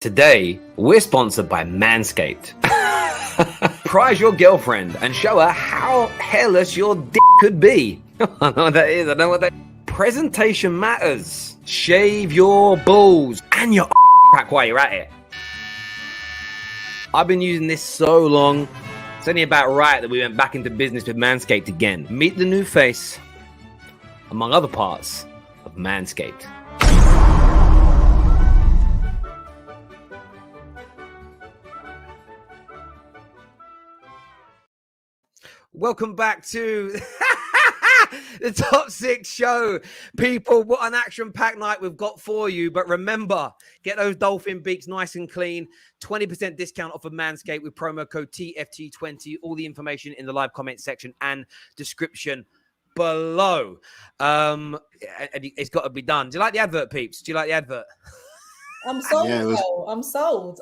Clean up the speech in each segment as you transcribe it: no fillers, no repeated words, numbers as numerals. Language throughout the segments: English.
Today, we're sponsored by Manscaped. Prize your girlfriend and show her how hairless your dick could be. I don't know what that is. I don't know what that is. Presentation matters. Shave your balls and your crack while you're at it. I've been using this so long. It's only about right that we went back into business with Manscaped again. Meet the new face, among other parts, of Manscaped. Welcome back to the Top 6 show. People, what an action-packed night we've got for you. But remember, get those dolphin beaks nice and clean. 20% discount off of Manscaped with promo code TFT20. All the information in the live comment section and description below. And it's got to be done. Do you like the advert, peeps? Do you like the advert? I'm sold, though. I'm sold.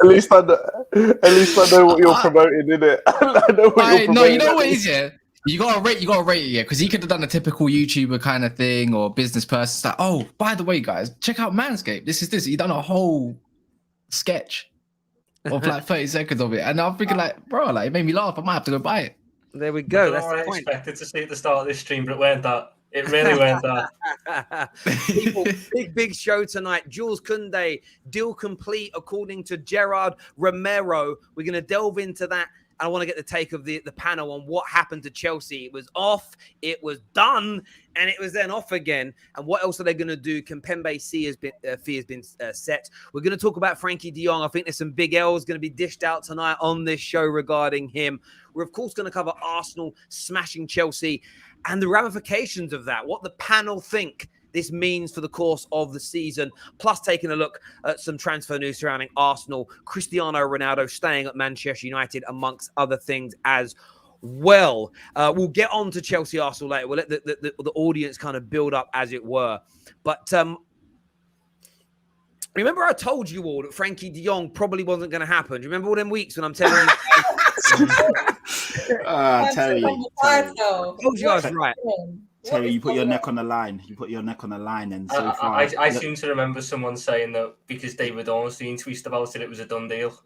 At least I know what you're promoting, innit? I know what you're promoting. No, you know what it is, yeah? You gotta rate it, yeah, because he could have done a typical YouTuber kind of thing or business person. It's like, oh, by the way, guys, check out Manscaped. This. He done a whole sketch of like 30 seconds of it. And I'm thinking like, bro, like it made me laugh. I might have to go buy it. There we go. That's the point. I expected to see at the start of this stream, but it weren't that. It really weren't that. People, big show tonight. Jules Kounde, deal complete according to Gerard Romero. We're going to delve into that. I want to get the take of the panel on what happened to Chelsea. It was off, it was done, and it was then off again. And what else are they going to do? Kimpembe fee has been set. We're going to talk about Frenkie de Jong. I think there's some big L's going to be dished out tonight on this show regarding him. We're, of course, going to cover Arsenal smashing Chelsea and the ramifications of that, what the panel think this means for the course of the season, plus taking a look at some transfer news surrounding Arsenal, Cristiano Ronaldo staying at Manchester United, amongst other things as well. We'll get on to Chelsea Arsenal later. We'll let the audience kind of build up, as it were. But remember I told you all that Frenkie de Jong probably wasn't going to happen. Do you remember all them weeks when I'm telling you? Terry. I told you I was right. Terry, you put your neck on the line. And so far, I seem to remember someone saying that because David Ornstein tweeted about it, it was a done deal.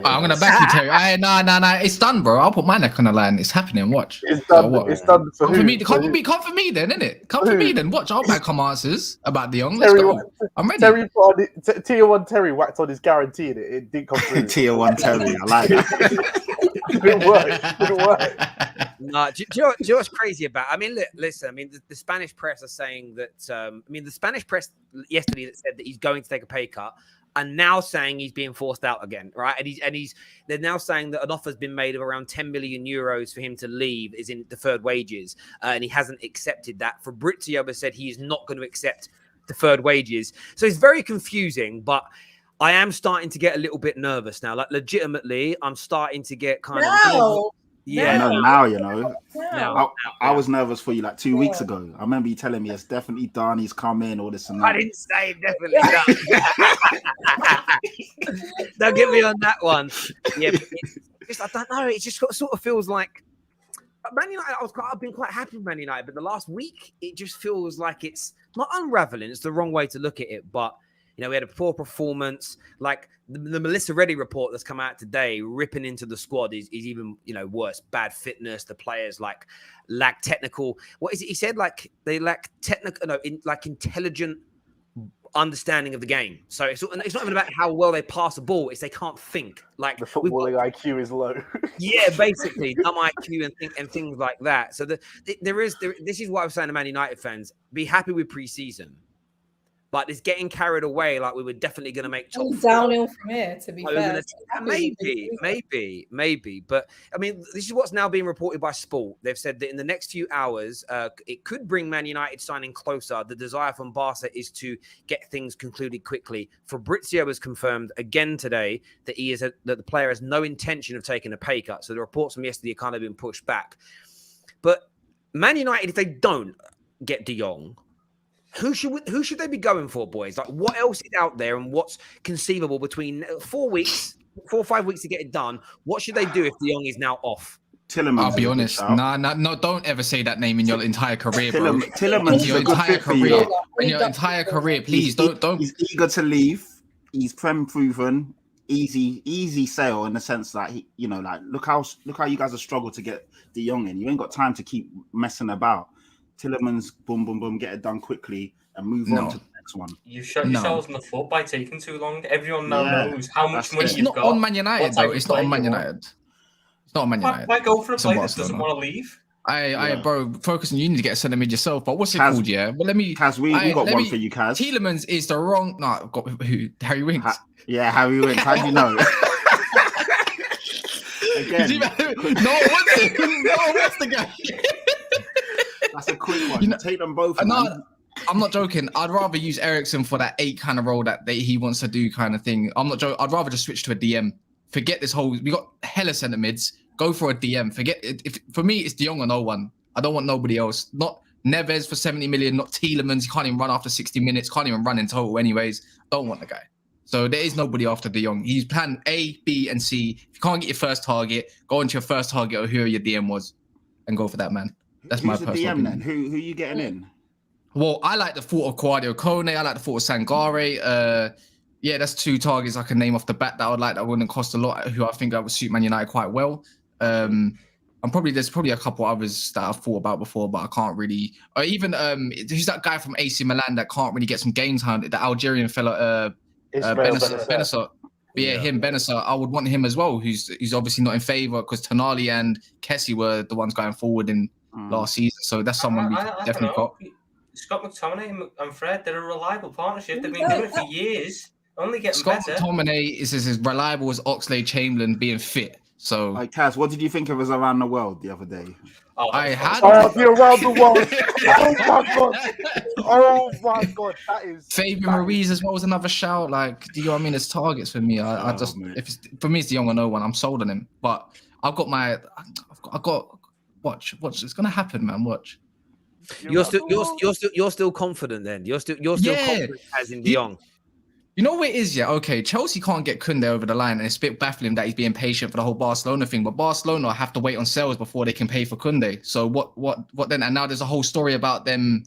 I'm gonna back you, Terry. No, it's done, bro. I'll put my neck on the line. It's happening. Watch. It's done. It's done for come who? for me. Come for me, then, innit? Come for me, then. Watch. I'll back some answers about de Jong. Let's go. I'm ready. Terry Tier 1 Terry whacked on his guarantee, and it didn't come through. Tier 1 Terry, I like that. It didn't work. No, do you know what's crazy about? I mean, listen. I mean, the Spanish press are saying that. The Spanish press yesterday that said that he's going to take a pay cut, and now saying he's being forced out again, right? And they're now saying that an offer's been made of around 10 million euros for him to leave, is in deferred wages, and he hasn't accepted that. Fabrizio has said he is not going to accept deferred wages, so it's very confusing. But I am starting to get a little bit nervous now. Like, legitimately, I'm starting to get kind of. Yeah, now you know. I was nervous for you like 2 weeks ago. I remember you telling me it's definitely done. He's coming, all this and that. I didn't say definitely done. Don't get me on that one. Yeah, I don't know. It just sort of feels like Man United. I've been quite happy with Man United, but the last week it just feels like it's not unraveling. It's the wrong way to look at it, but. You know, we had a poor performance. Like the Melissa Reddy report that's come out today, ripping into the squad is even, worse. Bad fitness. The players lack technical. What is it? He said they lack intelligent understanding of the game. So it's not even about how well they pass the ball. It's they can't think. Like the footballing IQ is low. Yeah, basically dumb IQ and things like that. So this is what I was saying to Man United fans: be happy with preseason. But it's getting carried away like we were definitely going to make top downhill from here, to be fair. Maybe. But, I mean, this is what's now being reported by Sport. They've said that in the next few hours, it could bring Man United signing closer. The desire from Barca is to get things concluded quickly. Fabrizio has confirmed again today that that the player has no intention of taking a pay cut. So the reports from yesterday are kind of been pushed back. But Man United, if they don't get de Jong, who should they be going for, boys? Like, what else is out there and what's conceivable between 4 or 5 weeks to get it done? What should they do if de Jong is now off? Tielemans. I'll be honest. No, don't ever say that name in your entire career, bro. Tielemans is a good fit for you. In your entire career, please don't. He's eager to leave. He's prem proven. Easy sale in the sense that he, like look how you guys have struggled to get De Jong in. You ain't got time to keep messing about. Tielemans, boom, boom, boom, get it done quickly and move on to the next one. You shot yourselves in the foot by taking too long. Everyone now knows how much money you've got. It's not on Man United, though. It's not on Man United. It's not on Man United. Why go for a player that doesn't want to leave? Bro, focus on you need to get a centre mid yourself. But what's it called? Yeah, but let me. Kaz, we got one for you, Kaz. Tielemans is the wrong. No, I've got who? Harry Winks. Harry Winks. How do you know? Again, what's the guy? That's a quick one. Take them both. I'm not joking. I'd rather use Eriksen for that 8 kind of role that he wants to do kind of thing. I'm not joking. I'd rather just switch to a DM. Forget this whole. We got hella centre mids. Go for a DM. Forget it. For me, it's De Jong or no one. I don't want nobody else. Not Neves for 70 million. Not Tielemans. He can't even run after 60 minutes. Can't even run in total. Anyways, don't want the guy. So there is nobody after De Jong. He's plan A, B, and C. If you can't get your first target, go into your first target or who your DM was, and go for that man. That's my personal opinion. Then? Who are you getting in? Well, I like the thought of Kounde. I like the thought of Sangare. Yeah, that's 2 targets I can name off the bat that I would like that wouldn't cost a lot, who I think that would suit Man United quite well. There's probably a couple others that I've thought about before, but I can't really. Or even who's that guy from AC Milan that can't really get some games handed? The Algerian fella, Benacer. Yeah, him, Benacer. I would want him as well. Who's obviously not in favour because Tonali and Kessie were the ones going forward in last season. So that's someone we definitely got. Scott McTominay and Fred, they're a reliable partnership. They've been doing it for years. Only getting better. Scott McTominay is as reliable as Oxlade-Chamberlain being fit. So, Kaz, what did you think of us around the world the other day? Around the world. Oh my god, that is. Fabian Ruiz as well was another shout. Like, do you know what I mean? It's targets for me. For me, it's De Jong or no one. I'm sold on him. But I've got watch. It's gonna happen, man. Watch. You're still confident then. You're still confident as in De Jong. You know what it is, yeah? Okay, Chelsea can't get Kounde over the line, and it's a bit baffling that he's being patient for the whole Barcelona thing. But Barcelona have to wait on sales before they can pay for Kounde. So what then? And now there's a whole story about them,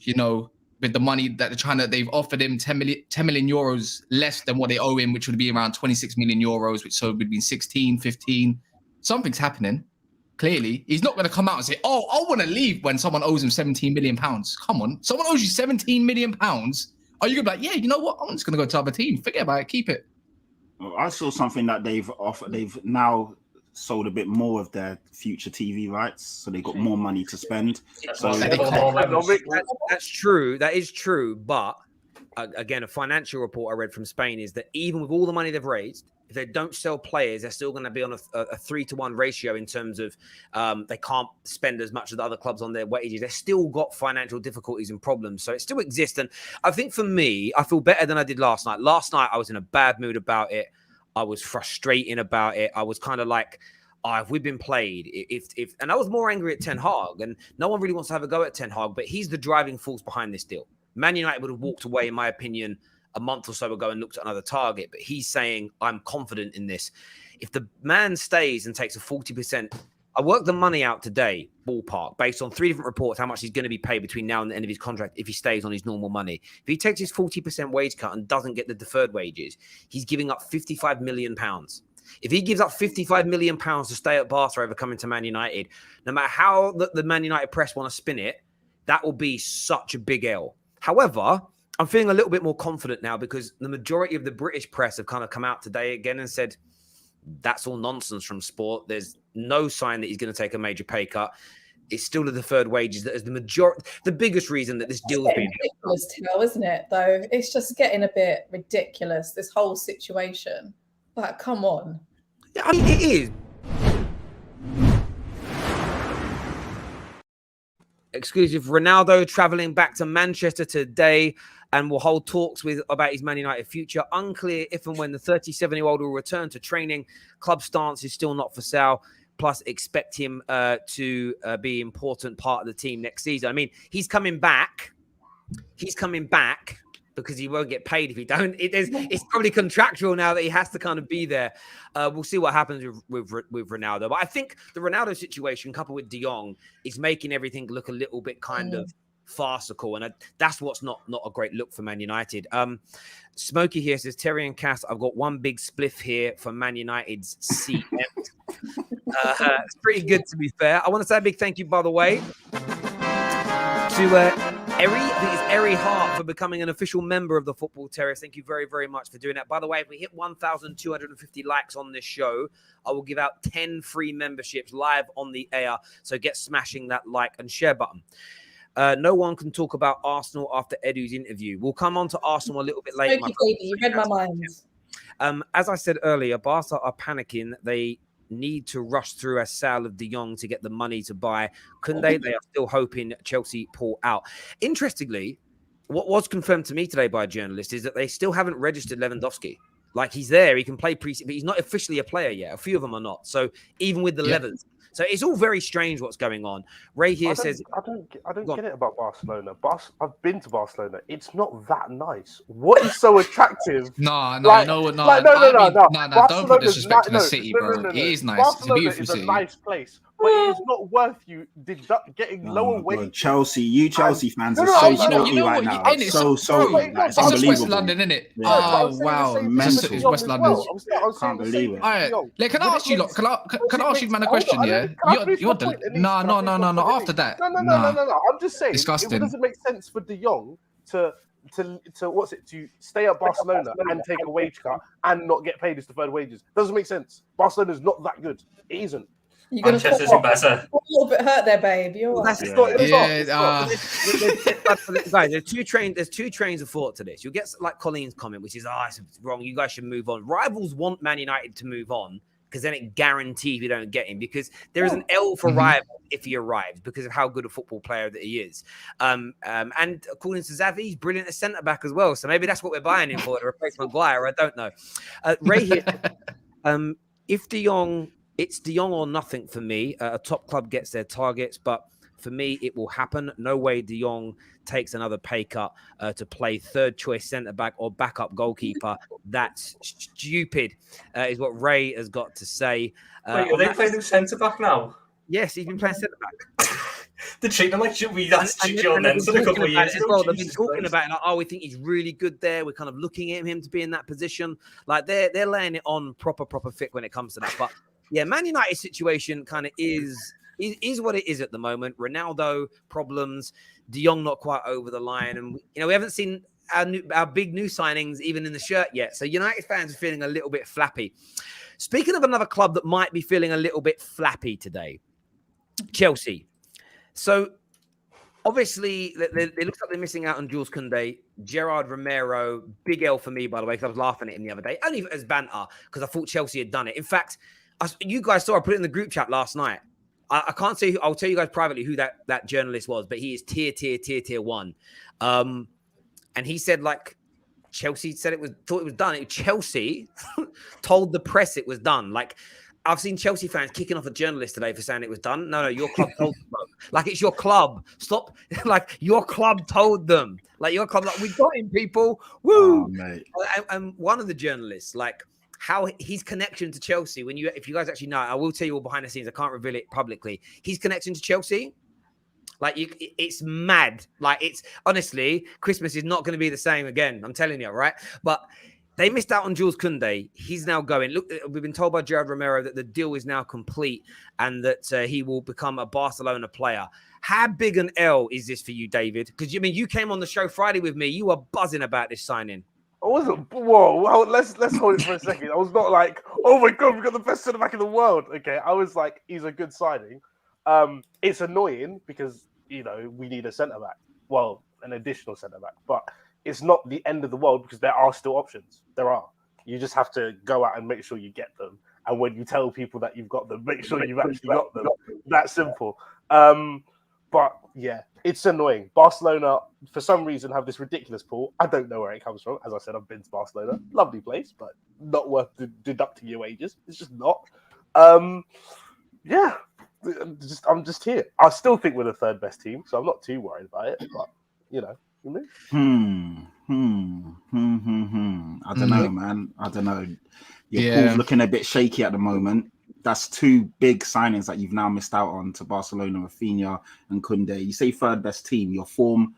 with the money that they've offered him 10 million euros less than what they owe him, which would be around 26 million euros, which so would be 16, 15. Something's happening. Clearly, he's not going to come out and say, "Oh, I want to leave" when someone owes him 17 million pounds. Come on, someone owes you 17 million pounds. Are you gonna be like, yeah, you know what? I'm just gonna go to other team. Forget about it. Keep it. Well, I saw something that they've offered. They've now sold a bit more of their future TV rights, so they got more money to spend. That's true. That is true. But again, a financial report I read from Spain is that even with all the money they've raised, if they don't sell players, they're still going to be on a 3-to-1 ratio in terms of they can't spend as much as the other clubs on their wages. They've still got financial difficulties and problems. So it still exists. And I think for me, I feel better than I did last night. Last night, I was in a bad mood about it. I was frustrating about it. I was kind of like, have we been played? And I was more angry at Ten Hag. And no one really wants to have a go at Ten Hag, but he's the driving force behind this deal. Man United would have walked away, in my opinion, a month or so ago and looked at another target, but he's saying, I'm confident in this. If the man stays and takes a 40%, I worked the money out today, ballpark, based on 3 different reports, how much he's going to be paid between now and the end of his contract if he stays on his normal money. If he takes his 40% wage cut and doesn't get the deferred wages, he's giving up £55 million. If he gives up £55 million to stay at Barca over coming to Man United, no matter how the Man United press want to spin it, that will be such a big L. However, I'm feeling a little bit more confident now because the majority of the British press have kind of come out today again and said, that's all nonsense from sport. There's no sign that he's going to take a major pay cut. It's still the deferred wages that is the biggest reason that this deal has been ridiculous now, isn't it? Though it's just getting a bit ridiculous, this whole situation. Like, come on. Yeah, I mean, it is. Exclusive: Ronaldo travelling back to Manchester today and will hold talks about his Man United future. Unclear if and when the 37-year-old will return to training. Club stance is still not for sale. Plus, expect him to be an important part of the team next season. I mean, he's coming back. because he won't get paid if he don't. It's probably contractual now that he has to kind of be there. We'll see what happens with Ronaldo. But I think the Ronaldo situation coupled with De Jong is making everything look a little bit kind of farcical, and that's what's not a great look for Man United. Smokey here says, Terry and Cass, I've got one big spliff here for Man United's CM. It's pretty good, to be fair. I want to say a big thank you, by the way, to Eri, I think it's Eri Hart, for becoming an official member of the Football Terrace. Thank you very, very much for doing that. By the way, if we hit 1,250 likes on this show, I will give out 10 free memberships live on the air. So get smashing that like and share button. No one can talk about Arsenal after Edu's interview. We'll come on to Arsenal a little bit later. You read my mind. As I said earlier, Barca are panicking. They need to rush through a sale of De Jong to get the money to buy Kounde. They are still hoping Chelsea pull out. Interestingly, what was confirmed to me today by a journalist is that they still haven't registered Lewandowski. Like, he's there, he can play pre-season, but he's not officially a player yet. A few of them are not. So even with the levels. So it's all very strange what's going on. Ray here says... I don't get it about Barcelona. I've been to Barcelona. It's not that nice. What is so attractive? No. Don't put disrespect in the city, bro. It is nice. Barcelona it's a beautiful city. A nice place. But it is not worth you getting lower wages. Chelsea fans are so salty right now. It's unbelievable. West London, isn't it? Oh, wow. Mental. It's West London. Can't believe it. Can I ask you, man, a question, yeah? No, after that. No. I'm just saying, disgusting. It doesn't make sense for De Jong to stay at Barcelona and take a wage cut and not get paid his deferred wages. Doesn't make sense. Barcelona's not that good. It isn't. You're going to Manchester's better. a little bit hurt there, babe. You're Guys, there's two trains of thought to this. You'll get like Colleen's comment, which is, it's wrong. You guys should move on. Rivals want Man United to move on because then it guarantees you don't get him, because there is an L for rival if he arrives because of how good a football player that he is. And according to Xavi, he's brilliant as centre-back as well. So maybe that's what we're buying him for, to replace Maguire. I don't know. Ray here, if De Jong... It's De Jong or nothing for me. A top club gets their targets, but for me, it will happen. No way De Jong takes another pay cut to play third choice centre-back or backup goalkeeper. That's stupid, is what Ray has got to say. Wait, are they playing him centre-back now? Yes, he's been playing centre-back. They're treating him like we asked Tuchel Nelson a couple of years ago. They've been talking about it, like, we think he's really good there. We're kind of looking at him to be in that position. Like, they're laying it on proper fit when it comes to that. But yeah, Man United situation kind of is what it is at the moment. Ronaldo problems, De Jong not quite over the line, and we haven't seen our big new signings even in the shirt yet. So United fans are feeling a little bit flappy. Speaking of another club that might be feeling a little bit flappy today, Chelsea. So obviously, it looks like they're missing out on Jules Kounde, Gerrard Romero, big L for me, by the way, because I was laughing at him the other day, only as banter, because I thought Chelsea had done it. In fact, you guys saw, I put it in the group chat last night. I can't say, I'll tell you guys privately who that journalist was, but he is tier 1. And he said, like, Chelsea thought it was done. Chelsea told the press it was done. Like, I've seen Chelsea fans kicking off a journalist today for saying it was done. No, your club told them. Like, it's your club. Stop. Like, your club told them. Like, your club, like, we got him, people. Woo! Oh, mate. And one of the journalists, like, how his connection to Chelsea, if you guys actually know, I will tell you all behind the scenes. I can't reveal it publicly. His connection to Chelsea, like, it's mad. Like, it's honestly, Christmas is not going to be the same again. I'm telling you, right? But they missed out on Jules Kounde. He's now going. Look, we've been told by Jarrod Romero that the deal is now complete and that he will become a Barcelona player. How big an L is this for you, David? Because you came on the show Friday with me. You were buzzing about this signing. I wasn't. Whoa! Well, let's hold it for a second. I was not like, oh my god, we've got the best centre back in the world. Okay, I was like, he's a good signing. It's annoying because we need a centre back. Well, an additional centre back, but it's not the end of the world because there are still options. There are. You just have to go out and make sure you get them. And when you tell people that you've got them, make sure you've actually got them. That simple. But yeah, it's annoying. Barcelona, for some reason, have this ridiculous pool. I don't know where it comes from. As I said, I've been to Barcelona. Lovely place, but not worth deducting your wages. It's just not. Yeah, I'm just here. I still think we're the third best team, so I'm not too worried about it. But I don't know, man. I don't know. Your pool's looking a bit shaky at the moment. That's two big signings that you've now missed out on to Barcelona, Rafinha and Kounde. You say third best team. Your form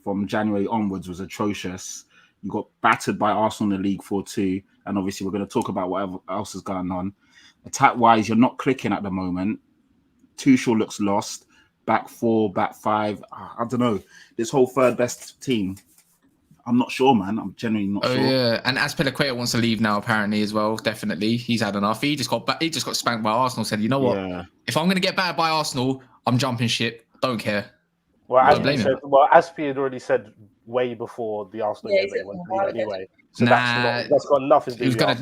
from January onwards was atrocious. You got battered by Arsenal in the league 4-2. And obviously, we're going to talk about whatever else is going on. Attack-wise, you're not clicking at the moment. Tuchel looks lost. Back four, back five. I don't know. This whole third best team, I'm not sure, man. I'm genuinely not sure. Yeah, and Azpilicueta wants to leave now, apparently as well. Definitely, he's had enough. He just got spanked by Arsenal. Said, you know what? Yeah. If I'm going to get battered by Arsenal, I'm jumping ship. Don't care. Well, Aspi had already said way before the Arsenal game anyway. So that's got nothing to do with I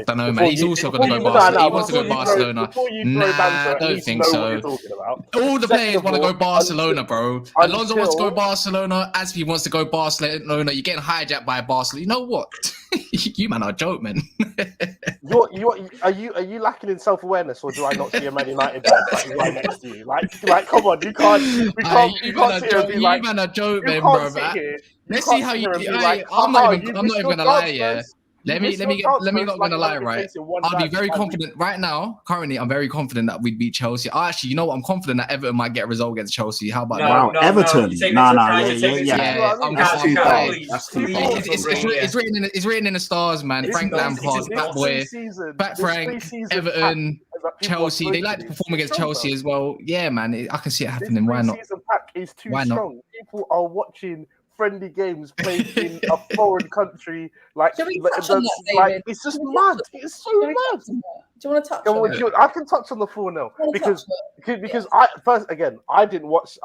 don't know, man. He's also going to go Barcelona. He wants to go Barcelona. I don't think so. All the players want to go Barcelona, bro. Alonso wants to go Barcelona. Aspi wants to go Barcelona. You're getting hijacked by Barcelona. You know what? You man are a joke, man. Are you lacking in self-awareness, or do I not see a Man United badge right next to you? Like, come on, you can't sit here and be like, you man are a joke, man, bro. Let's see how you. I'm not even gonna lie, yeah. Let me not gonna lie, right? I'll be very confident right now. Currently, I'm very confident that we'd beat Chelsea. Actually, you know what? I'm confident that Everton might get a result against Chelsea. How about that? Wow, Everton? No. It's written in the stars, man. Frank Lampard, that boy, Pat Frank, Everton, Chelsea. They like to perform against Chelsea as well. Yeah, man. I can see it happening. Why not? Why not? People are watching friendly games played in a foreign country, it's just mad. It's so mad. Do you want to touch on it? I can touch on the 4-0 because I didn't watch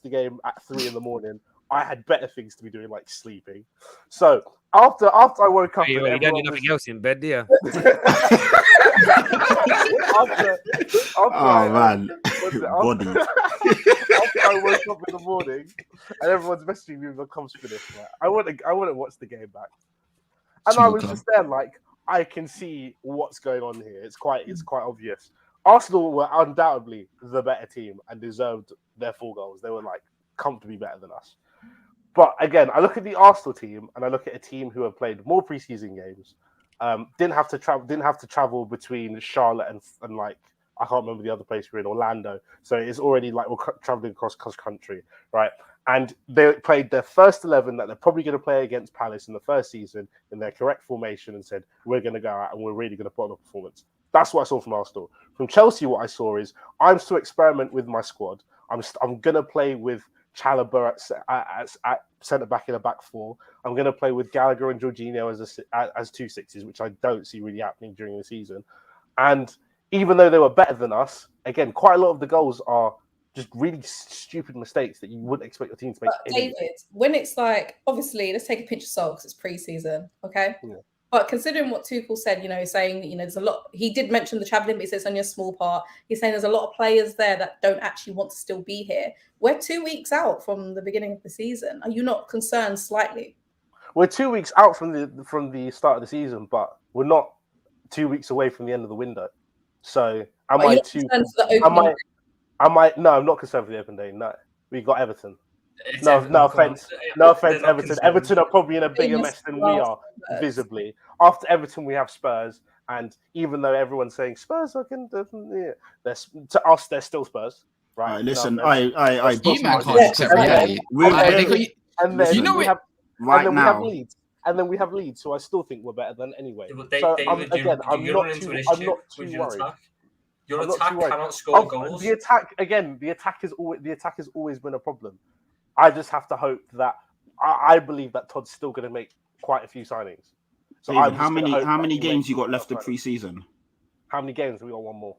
the game at 3 a.m. I had better things to be doing, like sleeping. So after I woke up, you don't do nothing else in bed, do you? After I woke up in the morning and everyone's messaging me with a comms finish, I want to watch the game back. And I was just there, like, I can see what's going on here. It's quite obvious. Arsenal were undoubtedly the better team and deserved their 4 goals. They were like comfortably better than us. But again, I look at the Arsenal team and I look at a team who have played more preseason games. Didn't have to travel between Charlotte and like, I can't remember the other place we're in, Orlando. So it's already like we're traveling across country, right? And they played their first 11 that they're probably going to play against Palace in the first season in their correct formation and said, we're going to go out and we're really going to put on a performance. That's what I saw from Arsenal. From Chelsea, what I saw is I'm still experiment with my squad. I'm going to play with Chalobah at centre-back in a back 4. I'm going to play with Gallagher and Jorginho as 2 6s, which I don't see really happening during the season. And even though they were better than us, again, quite a lot of the goals are just really stupid mistakes that you wouldn't expect your team to make. But David, when it's like, obviously, let's take a pinch of salt because it's pre-season, okay? Yeah. But considering what Tuchel said, saying, there's a lot, he did mention the travelling, but he says it's only a small part. He's saying there's a lot of players there that don't actually want to still be here. We're 2 weeks out from the beginning of the season. Are you not concerned slightly? We're 2 weeks out from the start of the season, but we're not 2 weeks away from the end of the window. So am I too? I'm not concerned for the open day. No, we got Everton. No offense, Everton. Everton are probably in a bigger mess than we are, visibly. After Everton, we have Spurs, and even though everyone's saying Spurs are to us, they're still Spurs, right? Listen, we have Leeds. And then we have Leeds, who I still think we're better than anyway. I'm not too worried. Your attack cannot score goals. The attack has always been a problem. I just have to hope that I believe that Todd's still going to make quite a few signings. So David, how many games you got left of pre-season? How many games? We got one more.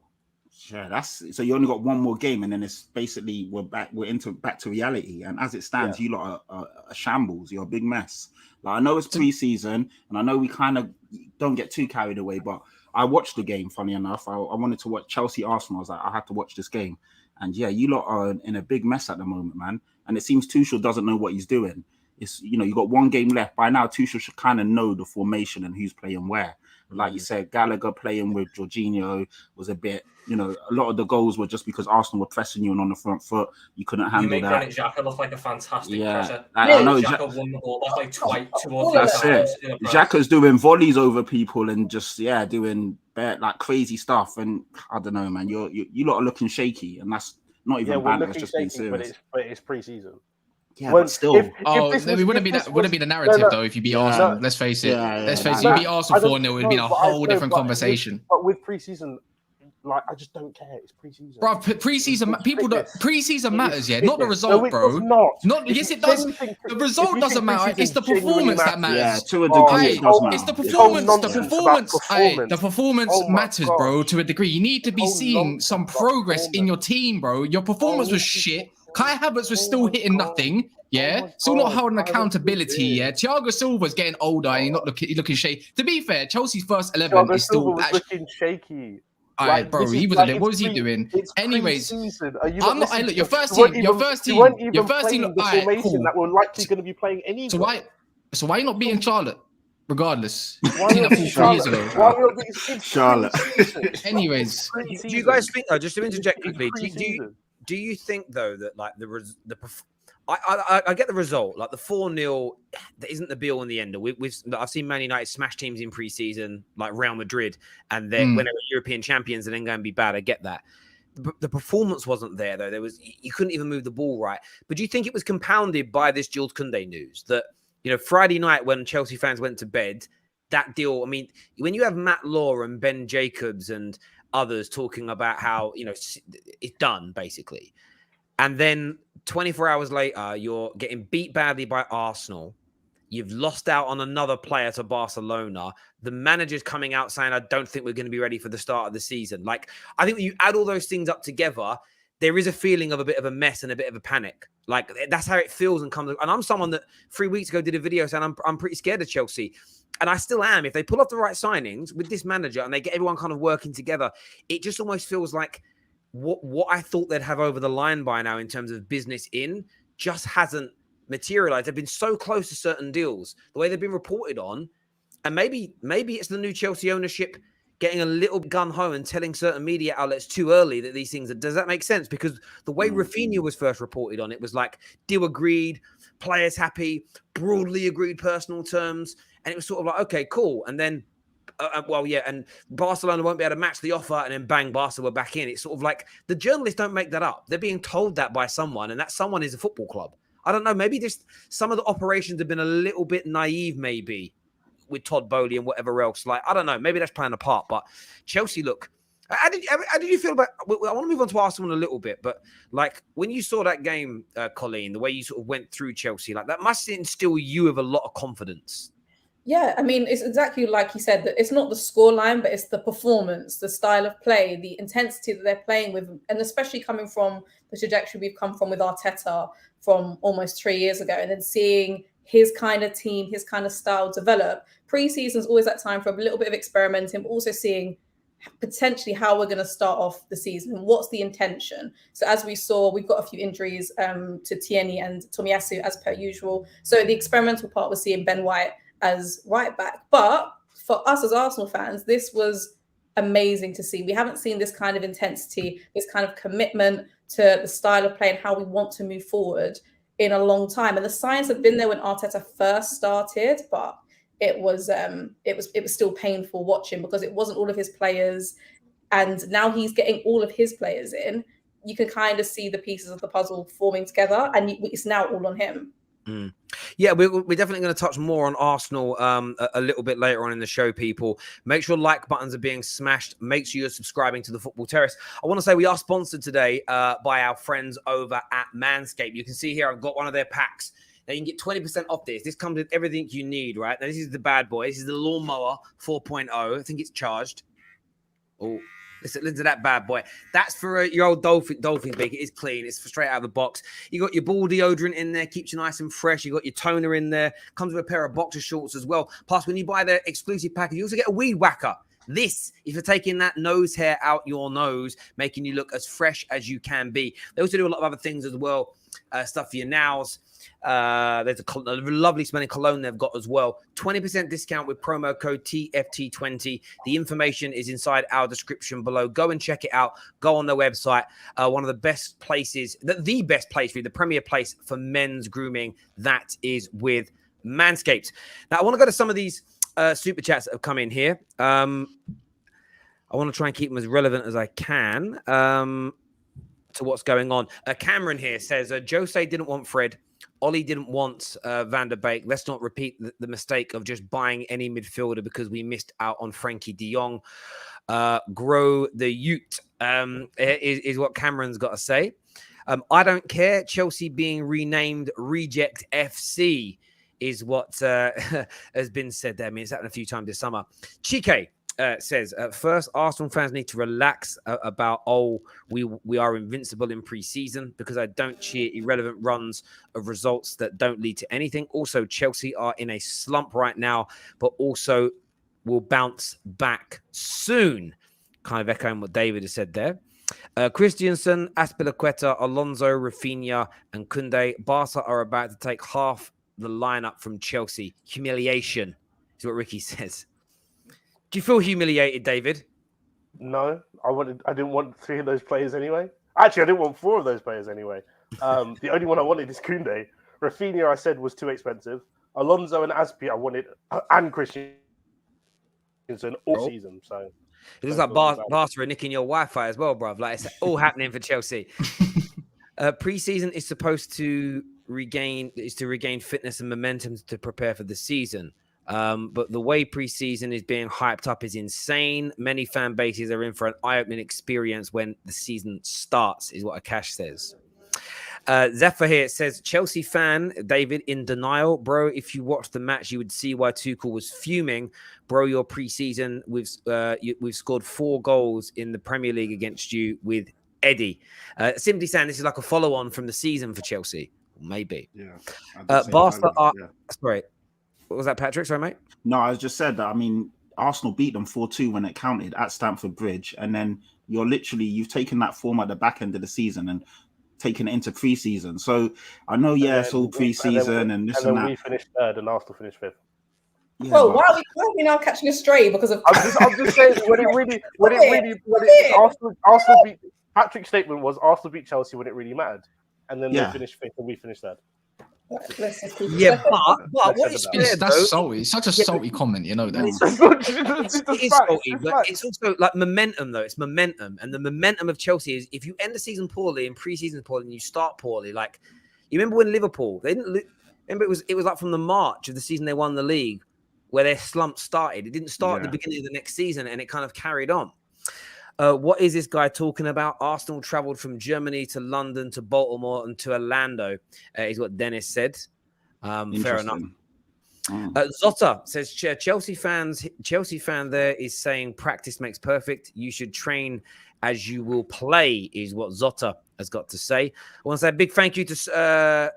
Yeah, so you only got one more game, and then it's basically we're back to reality. And as it stands, you lot are a shambles. You're a big mess. Like, I know it's pre-season, and I know we kind of don't get too carried away, but I watched the game. Funny enough, I wanted to watch Chelsea Arsenal. I was like, I had to watch this game, and yeah, you lot are in a big mess at the moment, man. And it seems Tuchel doesn't know what he's doing. It's you got one game left by now. Tuchel should kind of know the formation and who's playing where. Like you said, Gallagher playing with Jorginho was a bit, you know, a lot of the goals were just because Arsenal were pressing you and on the front foot. You couldn't You handle make that. Granit Xhaka look like a fantastic presser. I know. Xhaka won the ball back like two or three That's times. it. Xhaka's doing volleys over people and just doing like crazy stuff. And I don't know, man. You lot are looking shaky, and that's not even bad. It's just being serious. But it's pre-season. Yeah, but still. It wouldn't be the narrative though if you beat Arsenal. Let's face it. Let's face it. You beat Arsenal 4-0, it would have been a whole different conversation. But with pre-season, like, I just don't care. It's pre-season. Bro, pre-season matters, not the result, bro. Yes, it does. The result doesn't matter. It's the performance that matters. Yeah, to a degree, it does matter. It's the performance matters, bro, to a degree. You need to be seeing some progress in your team, bro. Your performance was shit. Kai Havertz was still hitting nothing. Still not holding accountability. Thiago Silva's getting older and he's looking shaky. To be fair, Chelsea's first 11 is still looking shaky. Alright, bro, he was what was he doing? Anyways, I'm not. Look, your first team. Alright, cool. That we're likely going to be playing anyway. So why are you not beating Charlotte? Regardless, 3 years ago. Charlotte. Anyways, do you guys think? Just to interject quickly, do you think though that like I get the result, like the 4-0 that isn't the be all and the end. I've seen Man United smash teams in pre-season like Real Madrid, and then when they were European champions and then go and be bad. I get that. But the performance wasn't there though. You couldn't even move the ball right. But do you think it was compounded by this Jules Kounde news that, you know, Friday night when Chelsea fans went to bed, that deal? I mean, when you have Matt Law and Ben Jacobs and others talking about how, you know, it's done basically, and then 24 hours later, you're getting beat badly by Arsenal. You've lost out on another player to Barcelona. The manager's coming out saying, I don't think we're going to be ready for the start of the season. Like, I think when you add all those things up together, there is a feeling of a bit of a mess and a bit of a panic. Like, that's how it feels and comes. And I'm someone that 3 weeks ago did a video saying I'm pretty scared of Chelsea. And I still am. If they pull off the right signings with this manager and they get everyone kind of working together, it just almost feels like what I thought they'd have over the line by now in terms of business just hasn't materialized. They've been so close to certain deals, the way they've been reported on. And maybe it's the new Chelsea ownership getting a little gun-ho and telling certain media outlets too early that these things does that make sense? Because the way Rafinha was first reported on, it was like deal agreed, players happy, broadly agreed personal terms. And it was sort of like, okay, cool. And then, and Barcelona won't be able to match the offer, and then bang, Barca were back in. It's sort of like the journalists don't make that up. They're being told that by someone, and that someone is a football club. I don't know. Maybe just some of the operations have been a little bit naive, maybe with Todd Bowley and whatever else. Like, I don't know. Maybe that's playing a part. But Chelsea, look, how did you feel about? I want to move on to Arsenal in a little bit, but like when you saw that game, Colleen, the way you sort of went through Chelsea, like that must instill you with a lot of confidence. Yeah, I mean, it's exactly like you said, that it's not the scoreline, but it's the performance, the style of play, the intensity that they're playing with, and especially coming from the trajectory we've come from with Arteta from almost 3 years ago, and then seeing his kind of team, his kind of style develop. Pre-season is always that time for a little bit of experimenting, but also seeing potentially how we're going to start off the season and what's the intention. So as we saw, we've got a few injuries to Tierney and Tomiyasu as per usual. So the experimental part was seeing Ben White as right back. But for us as Arsenal fans, this was amazing to see. We haven't seen this kind of intensity, this kind of commitment to the style of play and how we want to move forward in a long time. And the signs have been there when Arteta first started, but it was still painful watching because it wasn't all of his players. And now he's getting all of his players in. You can kind of see the pieces of the puzzle forming together, and it's now all on him. Yeah, we're definitely going to touch more on Arsenal a little bit later on in the show, people. Make sure like buttons are being smashed. Make sure you're subscribing to the Football Terrace. I want to say we are sponsored today by our friends over at Manscaped. You can see here I've got one of their packs. Now you can get 20% off this. This comes with everything you need, right? Now this is the bad boy. This is the Lawnmower 4.0. I think it's charged. Oh, listen to that bad boy. That's for your old dolphin beak. It is clean. It's straight out of the box. You got your ball deodorant in there. Keeps you nice and fresh. You got your toner in there. Comes with a pair of boxer shorts as well. Plus, when you buy the exclusive package, you also get a weed whacker. This, if you're taking that nose hair out your nose, making you look as fresh as you can be. They also do a lot of other things as well. Stuff for your nails. There's a lovely smelling cologne they've got as well. 20% discount with promo code TFT20. The information is inside our description below. Go and check it out. Go on their website. One of the best places, the best place, the premier place for men's grooming. That is with Manscaped. Now, I want to go to some of these super chats that have come in here. I want to try and keep them as relevant as I can to what's going on. Cameron here says, Jose didn't want Fred. Ollie didn't want Van der Beek. Let's not repeat the mistake of just buying any midfielder because we missed out on Frenkie de Jong. Grow the Ute is what Cameron's got to say. I don't care. Chelsea being renamed Reject FC is what has been said there. I mean, it's happened a few times this summer. Chike says, first, Arsenal fans need to relax about, we are invincible in pre-season because I don't cheer irrelevant runs of results that don't lead to anything. Also, Chelsea are in a slump right now, but also will bounce back soon. Kind of echoing what David has said there. Christiansen, Aspilicueta, Alonso, Rafinha, and Kounde. Barca are about to take half the lineup from Chelsea. Humiliation is what Ricky says. Do you feel humiliated, David? No, I didn't want 3 of those players anyway. Actually, I didn't want 4 of those players anyway. The only one I wanted is Kounde. Rafinha, I said, was too expensive. Alonso and Aspi, I wanted, and Christiansen all season. So it looks like Barca are nicking your Wi-Fi as well, bruv. Like, it's all happening for Chelsea. Pre-season is supposed to regain fitness and momentum to prepare for the season. But the way preseason is being hyped up is insane. Many fan bases are in for an eye-opening experience when the season starts, is what Akash says. Zephyr here says, Chelsea fan, David, in denial. Bro, if you watched the match, you would see why Tuchel was fuming. Bro, your preseason, we've scored 4 goals in the Premier League against you with Eddie. Simply saying this is like a follow-on from the season for Chelsea. Maybe. Yeah. Barca are... Sorry. What was that, Patrick? Sorry, mate? No, I just said that. I mean, Arsenal beat them 4-2 when it counted at Stamford Bridge. And then you've taken that form at the back end of the season and taken it into pre-season. So I know, it's all pre-season and this and that. We finished 3rd and Arsenal finished 5th. Yeah, well, why are we now catching a stray because of... I'm just saying, Arsenal beat... Patrick's statement was Arsenal beat Chelsea when it really mattered. And then they finished 5th and we finished 3rd. Yeah, but what is fair, that's salty. It's such a salty comment, you know that. It is salty, but it's also like momentum, though. It's momentum, and the momentum of Chelsea is if you end the season poorly and pre-season poorly, and you start poorly. Like you remember when Liverpool, they didn't. Remember it was like from the March of the season they won the league, where their slump started. It didn't start at the beginning of the next season, and it kind of carried on. What is this guy talking about? Arsenal travelled from Germany to London to Baltimore and to Orlando, is what Dennis said. Fair enough. Zotta says Chelsea fan there is saying practice makes perfect. You should train as you will play, is what Zotta has got to say. I want to say a big thank you to Sophia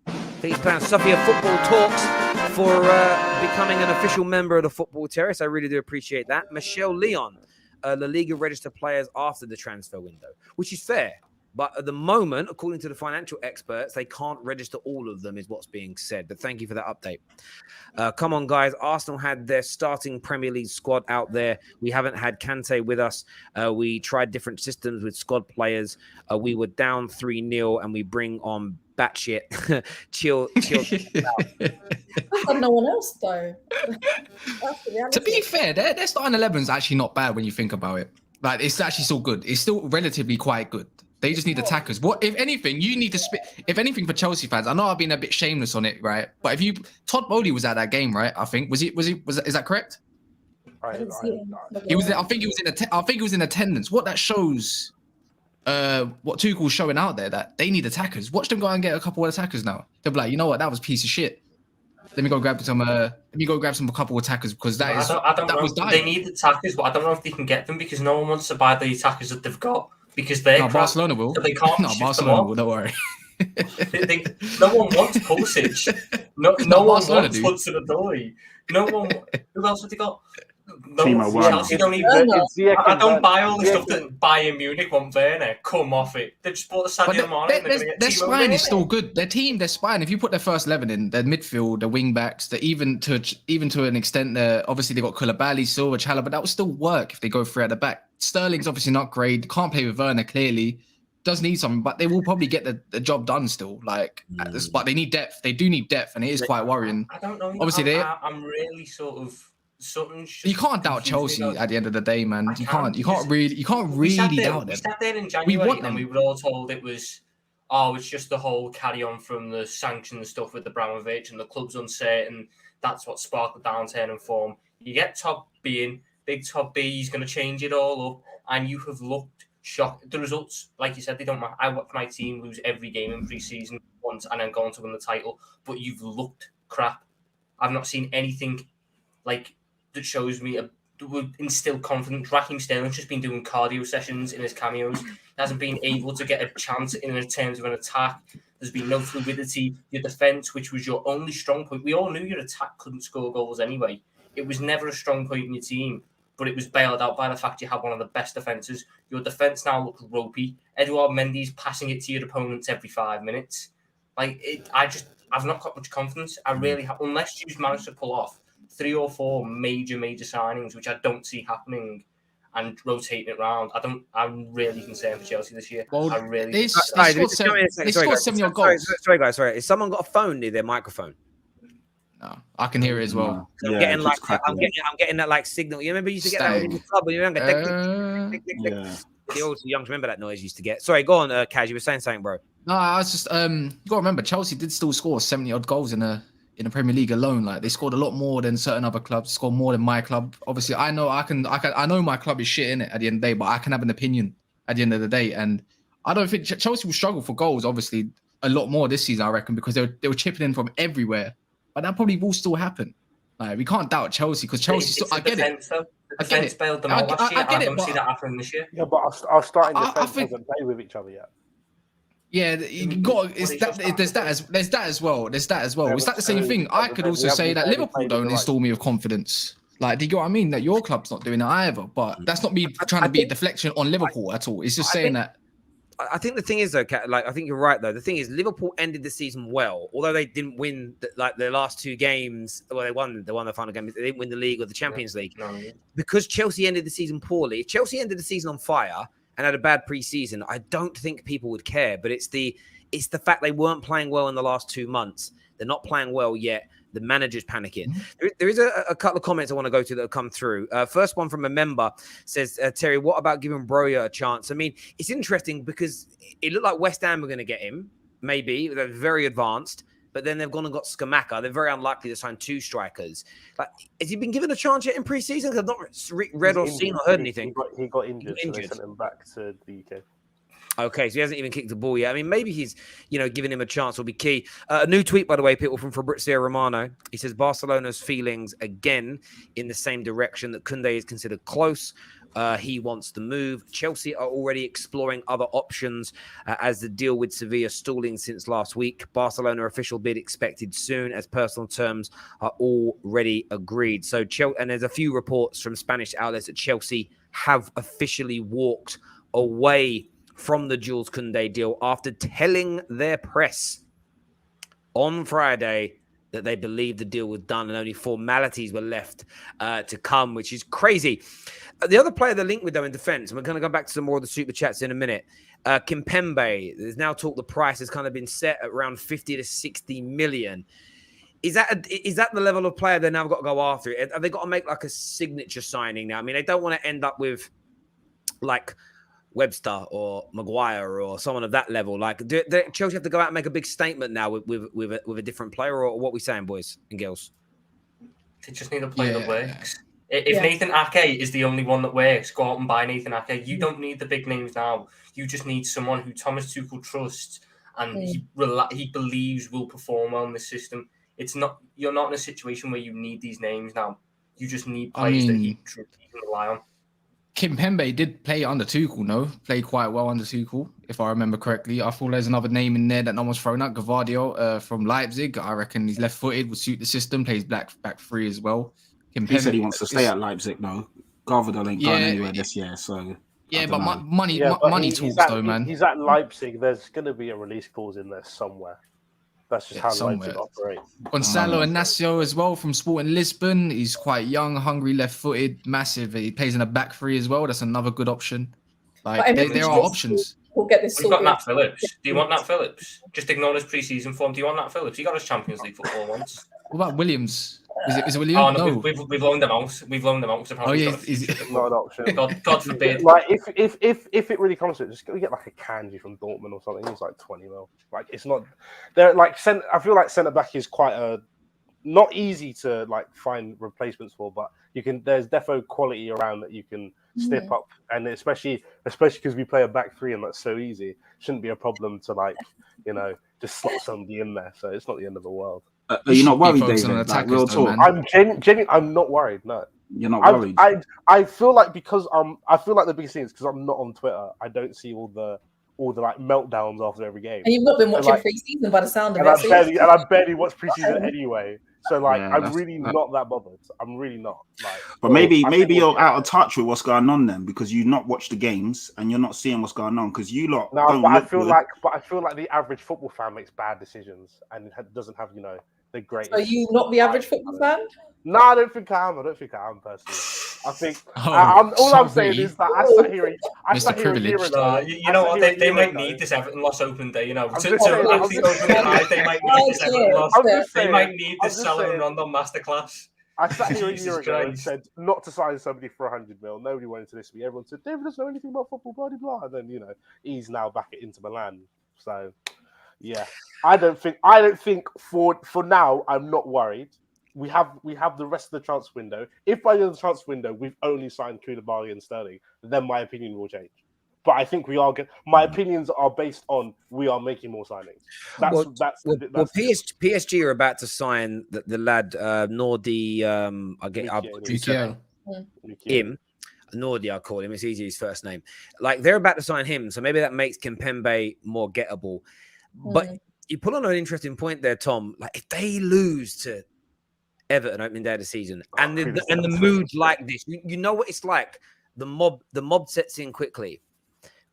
Football Talks for becoming an official member of the Football Terrace. I really do appreciate that. Michelle Leon. La Liga register players after the transfer window, which is fair. But at the moment, according to the financial experts, they can't register all of them, is what's being said. But thank you for that update. Come on, guys. Arsenal had their starting Premier League squad out there. We haven't had Kante with us. We tried different systems with squad players. We were down 3-0, and we bring on batshit. chill. No one else, though. To be fair, their starting 11 is actually not bad when you think about it. Like, it's actually still good. It's still relatively quite good. They just need attackers. What, if anything, you need to if anything for Chelsea fans, I know I've been a bit shameless on it, right? But Todd Bowley was at that game, right? I think is that correct? He was. I think he was in attendance. What that shows, what Tuchel's showing out there, that they need attackers. Watch them go and get a couple of attackers now. They'll be like, you know what, that was a piece of shit. Let me go grab some. A couple of attackers because I don't know. They need attackers, but I don't know if they can get them because no one wants to buy the attackers that they've got because they're Barcelona will. So they can't. No, Barcelona will. Don't worry. No one wants Pulisic. No one wants Hudson-Odoi. No one. Who else have they got? No, Timo Werner. Chelsea don't even. It's Ziyech I and don't Werner. buy all the Ziyech stuff that Bayern Munich want Werner. Come off it. They just bought the Sadio Mane. And they're going to get their Timo spine Werner. is still good. Their spine. If you put their first 11 in, their midfield, the wing backs, even to an extent, obviously they got Koulibaly, Silva, Chala, but that will still work if they go through at the back. Sterling's obviously not great. Can't play with Werner clearly. Does need something, but they will probably get the job done still. Like, but they need depth. They do need depth, and it is quite worrying. I don't know. Obviously, I'm really sort of something. You can't doubt Chelsea at the end of the day, man. You can't really doubt them. We sat there in January and we were all told it was, it's just the whole carry on from the sanctions stuff with Abramovich and the club's uncertain. That's what sparked the downturn in form. You get top B in, big top B, he's going to change it all up, and you have looked shocked. The results, like you said, they don't matter. I watched my team lose every game in pre-season once and then go on to win the title, but you've looked crap. I've not seen anything like that shows me would instill confidence. Raheem Sterling's just been doing cardio sessions in his cameos. He hasn't been able to get a chance in terms of an attack. There's been no fluidity. Your defence, which was your only strong point. We all knew your attack couldn't score goals anyway. It was never a strong point in your team, but it was bailed out by the fact you had one of the best defences. Your defence now looks ropey. Eduard Mendy's passing it to your opponents every 5 minutes. I've not got much confidence. I really have, unless you've managed to pull off 3 or 4 major signings, which I don't see happening, and rotating it around. I'm really concerned for Chelsea this year. Well, I really. They scored 70 goals. Sorry, guys. Has someone got a phone near their microphone? No, I can hear it as well. I'm getting that like signal. You remember you used to get that in the club when you were younger. The old youngs remember that noise you used to get. Sorry, go on, Kaz. You were saying something, bro. No, I was just you got to remember Chelsea did still score 70 odd goals in the Premier League alone. Like, they scored a lot more than certain other clubs. Scored more than my club. Obviously, I know I know my club is shit in it at the end of the day, but I can have an opinion at the end of the day. And I don't think Chelsea will struggle for goals. Obviously, a lot more this season, I reckon, because they were chipping in from everywhere. But that probably will still happen. Like, we can't doubt Chelsea because Chelsea still. I get it. The defense bailed them out last year. I don't see that happening this year. Yeah, but our starting defense hasn't played with each other yet. Yeah, you got. There's that as well. Is that the same thing? I could also say that Liverpool don't install me with confidence. Like, do you get what I mean? That your club's not doing it either. But that's not me trying to be a deflection on Liverpool at all. It's just saying that. I think the thing is, though, Kat, like, I think you're right, though. The thing is, Liverpool ended the season well, although they didn't win the last 2 games. Well, they won the final game. They didn't win the league or the Champions League because Chelsea ended the season poorly. If Chelsea ended the season on fire and had a bad preseason, I don't think people would care. But it's the fact they weren't playing well in the last 2 months. They're not playing well yet. The manager's panicking. There is a couple of comments I want to go to that have come through. First one from a member says, Terry, what about giving Broja a chance? I mean, it's interesting because it looked like West Ham were going to get him. Maybe. They're very advanced. But then they've gone and got Skamaka. They're very unlikely to sign 2 strikers. Like, has he been given a chance yet in pre-season? Because I've not read or seen or heard anything. He got injured, so they sent him back to the UK. Okay, so he hasn't even kicked the ball yet. I mean, maybe he's, giving him a chance will be key. A new tweet, by the way, people, from Fabrizio Romano. He says Barcelona's feelings again in the same direction, that Kounde is considered close. He wants to move. Chelsea are already exploring other options as the deal with Sevilla stalling since last week. Barcelona official bid expected soon, as personal terms are already agreed. So, and there's a few reports from Spanish outlets that Chelsea have officially walked away from the Jules Kounde deal after telling their press on Friday that they believed the deal was done and only formalities were left to come, which is crazy. The other player they're linked with, though, in defense, and we're going to go back to some more of the super chats in a minute. Kimpembe, there's now talk the price has kind of been set at around 50 to 60 million. Is that the level of player they've now got to go after? Have they got to make like a signature signing now? I mean, they don't want to end up with like Webster or Maguire or someone of that level. Like, do Chelsea have to go out and make a big statement now with a different player, or what are we saying, boys and girls? They just need a player that works. If Nathan Ake is the only one that works, go out and buy Nathan Ake. You don't need the big names now. You just need someone who Thomas Tuchel trusts and he believes will perform well in this system. You're not in a situation where you need these names now. You just need players that he can rely on. Kimpembe did play under Tuchel, no? Played quite well under Tuchel, if I remember correctly. I thought there's another name in there that no one's thrown out. Gvardiol from Leipzig. I reckon he's left-footed, would suit the system. Plays back 3 as well. He said he wants to stay at Leipzig though. Gvardiol ain't going anywhere this year, so yeah, but money he's talks though, man. He's at Leipzig. There's going to be a release clause in there somewhere. That's just how somewhere. Leipzig operate. Gonçalo Inácio as well from Sporting Lisbon. He's quite young, hungry, left-footed, massive. He plays in a back three as well. That's another good option. Like there are options. We'll get this. We've got Nat Phillips. Do you want Nat Phillips? Just ignore his pre-season form. Do you want Nat Phillips? He got his Champions League football once. What about Williams? Is it Williams? Oh no, we've loaned them out. We've loaned them out. Oh yeah, he's not an option. God forbid. Like if it really comes to it, just go get like a Kanji from Dortmund or something. He's like 20 mil. Like it's not. They're like I feel like centre back is quite a not easy to like find replacements for, but you can. There's defo quality around that you can step up, and especially because we play a back three and that's so easy, shouldn't be a problem to like just slot somebody in there. So it's not the end of the world. Are you not worried, David? Like, real talk. I'm genuinely. I'm not worried. No, you're not worried. I feel like because I feel like the biggest thing is because I'm not on Twitter. I don't see all the like meltdowns after every game. And you've not been watching pre-season by the sound of it. I barely watch pre-season anyway. So like, I'm really not that bothered. I'm really not. Like, but maybe you're out of touch with what's going on then, because you not watch the games and you're not seeing what's going on because you lot. No, don't but I feel like the average football fan makes bad decisions and doesn't have the greatest. Are you not the average football fan? No, I don't think I am. Personally. I think all I'm saying is that I sat here. Mr. Privilege. You know what? They might need this Everton loss open day. They might need this Everton loss. They might need this Salomon Rondon masterclass. I sat here a year ago and said not to sign somebody for 100 mil. Nobody wanted to listen to me. Everyone said David doesn't know anything about football, blah blah blah. And then he's now back at Inter Milan. So yeah, I don't think for now I'm not worried. We have the rest of the transfer window. If by the end of the transfer window we've only signed Koulibaly and Sterling, then my opinion will change. But I think my opinions are based on we are making more signings. PSG are about to sign the lad Nordi. Nordi, I'll call him. It's easy, his first name. Like they're about to sign him, so maybe that makes Kimpembe more gettable. But you put on an interesting point there, Tom. Like if they lose to Everton opening day of the season, and the mood's like this, you know what it's like. The mob sets in quickly.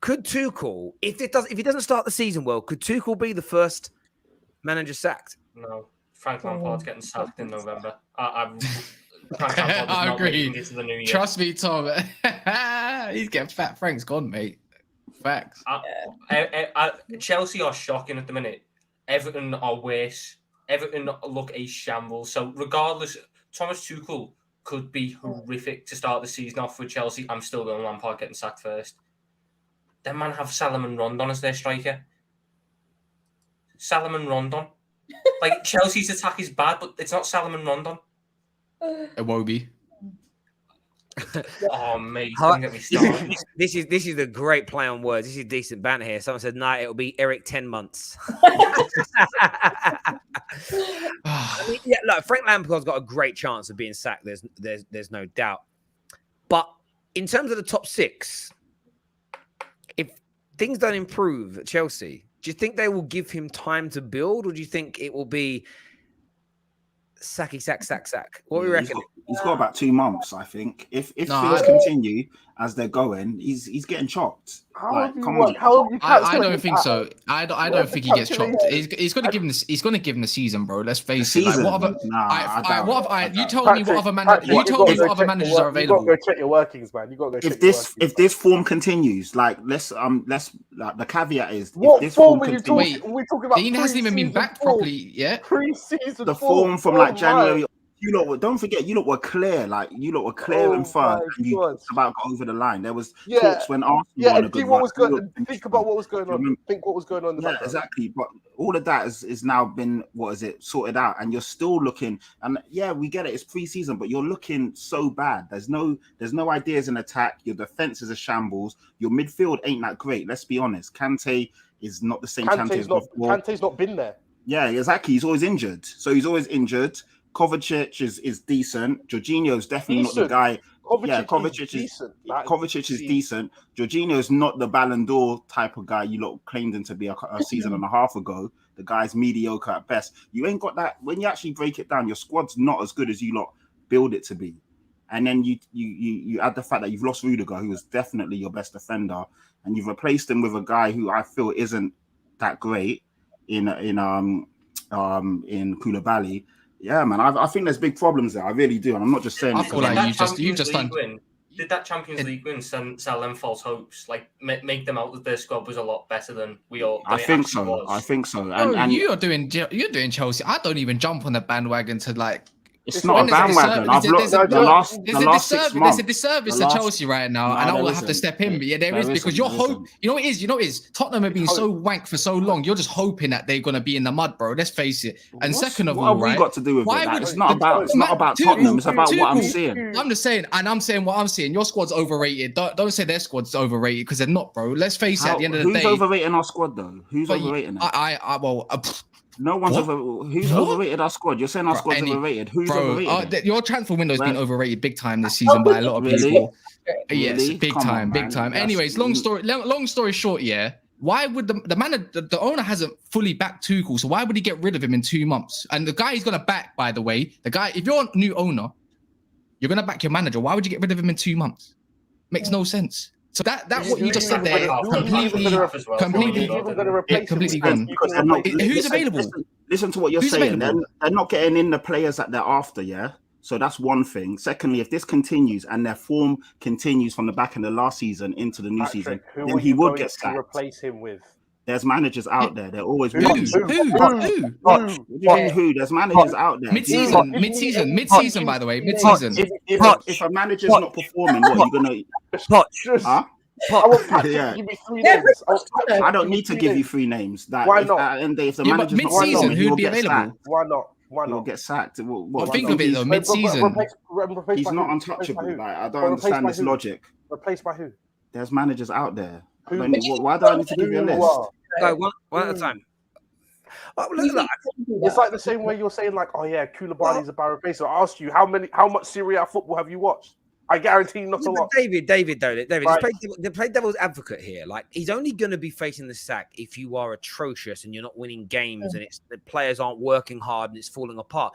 Could Tuchel, if he doesn't start the season well, could Tuchel be the first manager sacked? No, Frank Lampard's getting sacked in November. I agree. It to the new year. Trust me, Tom. He's getting fat. Frank's gone, mate. Facts. Chelsea are shocking at the minute. Everton are worse. Everton look a shambles. So regardless, Thomas Tuchel could be horrific to start the season off with Chelsea. I'm still going Lampard getting sacked first. Then man have Salomon Rondon as their striker. Salomon Rondon. Like Chelsea's attack is bad, but it's not Salomon Rondon. Iwobi. Oh mate, don't get me started. This is a great play on words. This is decent banter here. Someone said, "Nah, it'll be Erik 10 months." I mean, yeah, look, Frank Lampard's got a great chance of being sacked. There's no doubt. But in terms of the top six, if things don't improve at Chelsea, do you think they will give him time to build, or do you think it will be sack? What do you reckon? He's got about 2 months, I think. If things continue as they're going, he's getting chopped. I don't think so. I don't think he gets chopped. He's going to give him this. He's going to give him the season, bro. Let's face it. Like, you told me what other managers are available. You got to go check your workings, man. You got to go check your workings. If this form continues, like let's like the caveat is what if this form form are you continues, talking? We're talking about Dean hasn't even been backed properly yet. Pre-season the form from like January. You lot, don't forget, you lot were clear. Like you lot were clear and firm, and you about got over the line. There was talks when Arsenal won a good run. Think about what was going on. Think what was going on. In the background. Exactly. But all of that is now been sorted out, and you're still looking. And yeah, we get it. It's pre-season, but you're looking so bad. There's no ideas in attack. Your defense is a shambles. Your midfield ain't that great. Let's be honest. Kante is not the same Kante as before. Kante's not been there. Yeah, exactly. He's always injured. Kovacic is decent. Jorginho's definitely not the guy. Kovacic is decent. Jorginho's not the Ballon d'Or type of guy you lot claimed him to be a season and a half ago. The guy's mediocre at best. You ain't got that. When you actually break it down, your squad's not as good as you lot build it to be. And then you add the fact that you've lost Rudiger, who was definitely your best defender, and you've replaced him with a guy who I feel isn't that great in Koulibaly. Yeah, man, I think there's big problems there. I really do, and I'm not just saying. I feel like you've just done. Did that Champions League win sell them false hopes? Like make them out that their squad was a lot better than we all. I think so. I think so. And you're doing Chelsea. I don't even jump on the bandwagon to like. It's not a bandwagon. I've looked the last 6 months. There's a disservice to Chelsea right now, and I will have to step in. But yeah, there is because you're hope. You know what it is. Tottenham have been so wank for so long. You're just hoping that they're gonna be in the mud, bro. Let's face it. And second of all, what have we got to do with it? It's not about Tottenham. It's about what I'm seeing. I'm just saying, and I'm saying what I'm seeing. Your squad's overrated. Don't say their squad's overrated because they're not, bro. Let's face it. At the end of the day, who's overrating our squad though? Who's overrating it? No one's who's overrated our squad. You're saying our squad's overrated. Who's overrated? Your transfer window's been overrated big time this season by a lot of people. Yes, big time. Anyways, long story short, yeah. Why would the owner hasn't fully backed Tuchel, so why would he get rid of him in 2 months? And the guy he's gonna back, by the way, if you're a new owner, you're gonna back your manager. Why would you get rid of him in 2 months? Makes no sense. So that's what you just said there. Completely gone. Who's available? Listen to what you're saying. They're not getting in the players that they're after, yeah? So that's one thing. Secondly, if this continues and their form continues from the back end of last season into the new season, then he would get sacked. Replace him with? There's managers out there. They're always who? There's managers out there. Mid-season, by the way, mid-season. If a manager's not performing, what are you gonna? Huh? Give me 3 names. I don't need to give you 3 names. Why not? And if the manager's mid-season, who'd be available? Why not? He'll get sacked. Think of it though, mid-season. He's not untouchable. Like, I don't understand this logic. Replaced by who? There's managers out there. Why do I need to give you a list? Go one at a time. It's like the same way you're saying, like, oh yeah, Koulibaly's a bad replacement. I asked you how much Serie A football have you watched? I guarantee not a lot. David, just play devil's advocate here. Like, he's only going to be facing the sack if you are atrocious and you're not winning games and the players aren't working hard and it's falling apart.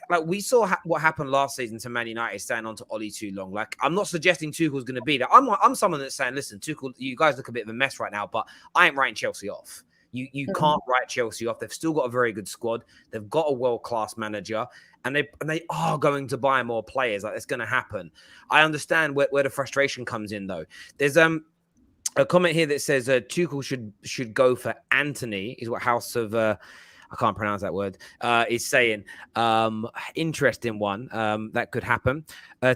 Like, we saw what happened last season to Man United staying on to Oli too long. Like, I'm not suggesting Tuchel's going to be there. I'm someone that's saying, listen, Tuchel, you guys look a bit of a mess right now, but I ain't writing Chelsea off. You can't write Chelsea off. They've still got a very good squad. They've got a world-class manager, and they are going to buy more players. Like, it's going to happen. I understand where the frustration comes in, though. There's a comment here that says Tuchel should go for Anthony, is what House of I can't pronounce that word is saying. Interesting one. That could happen.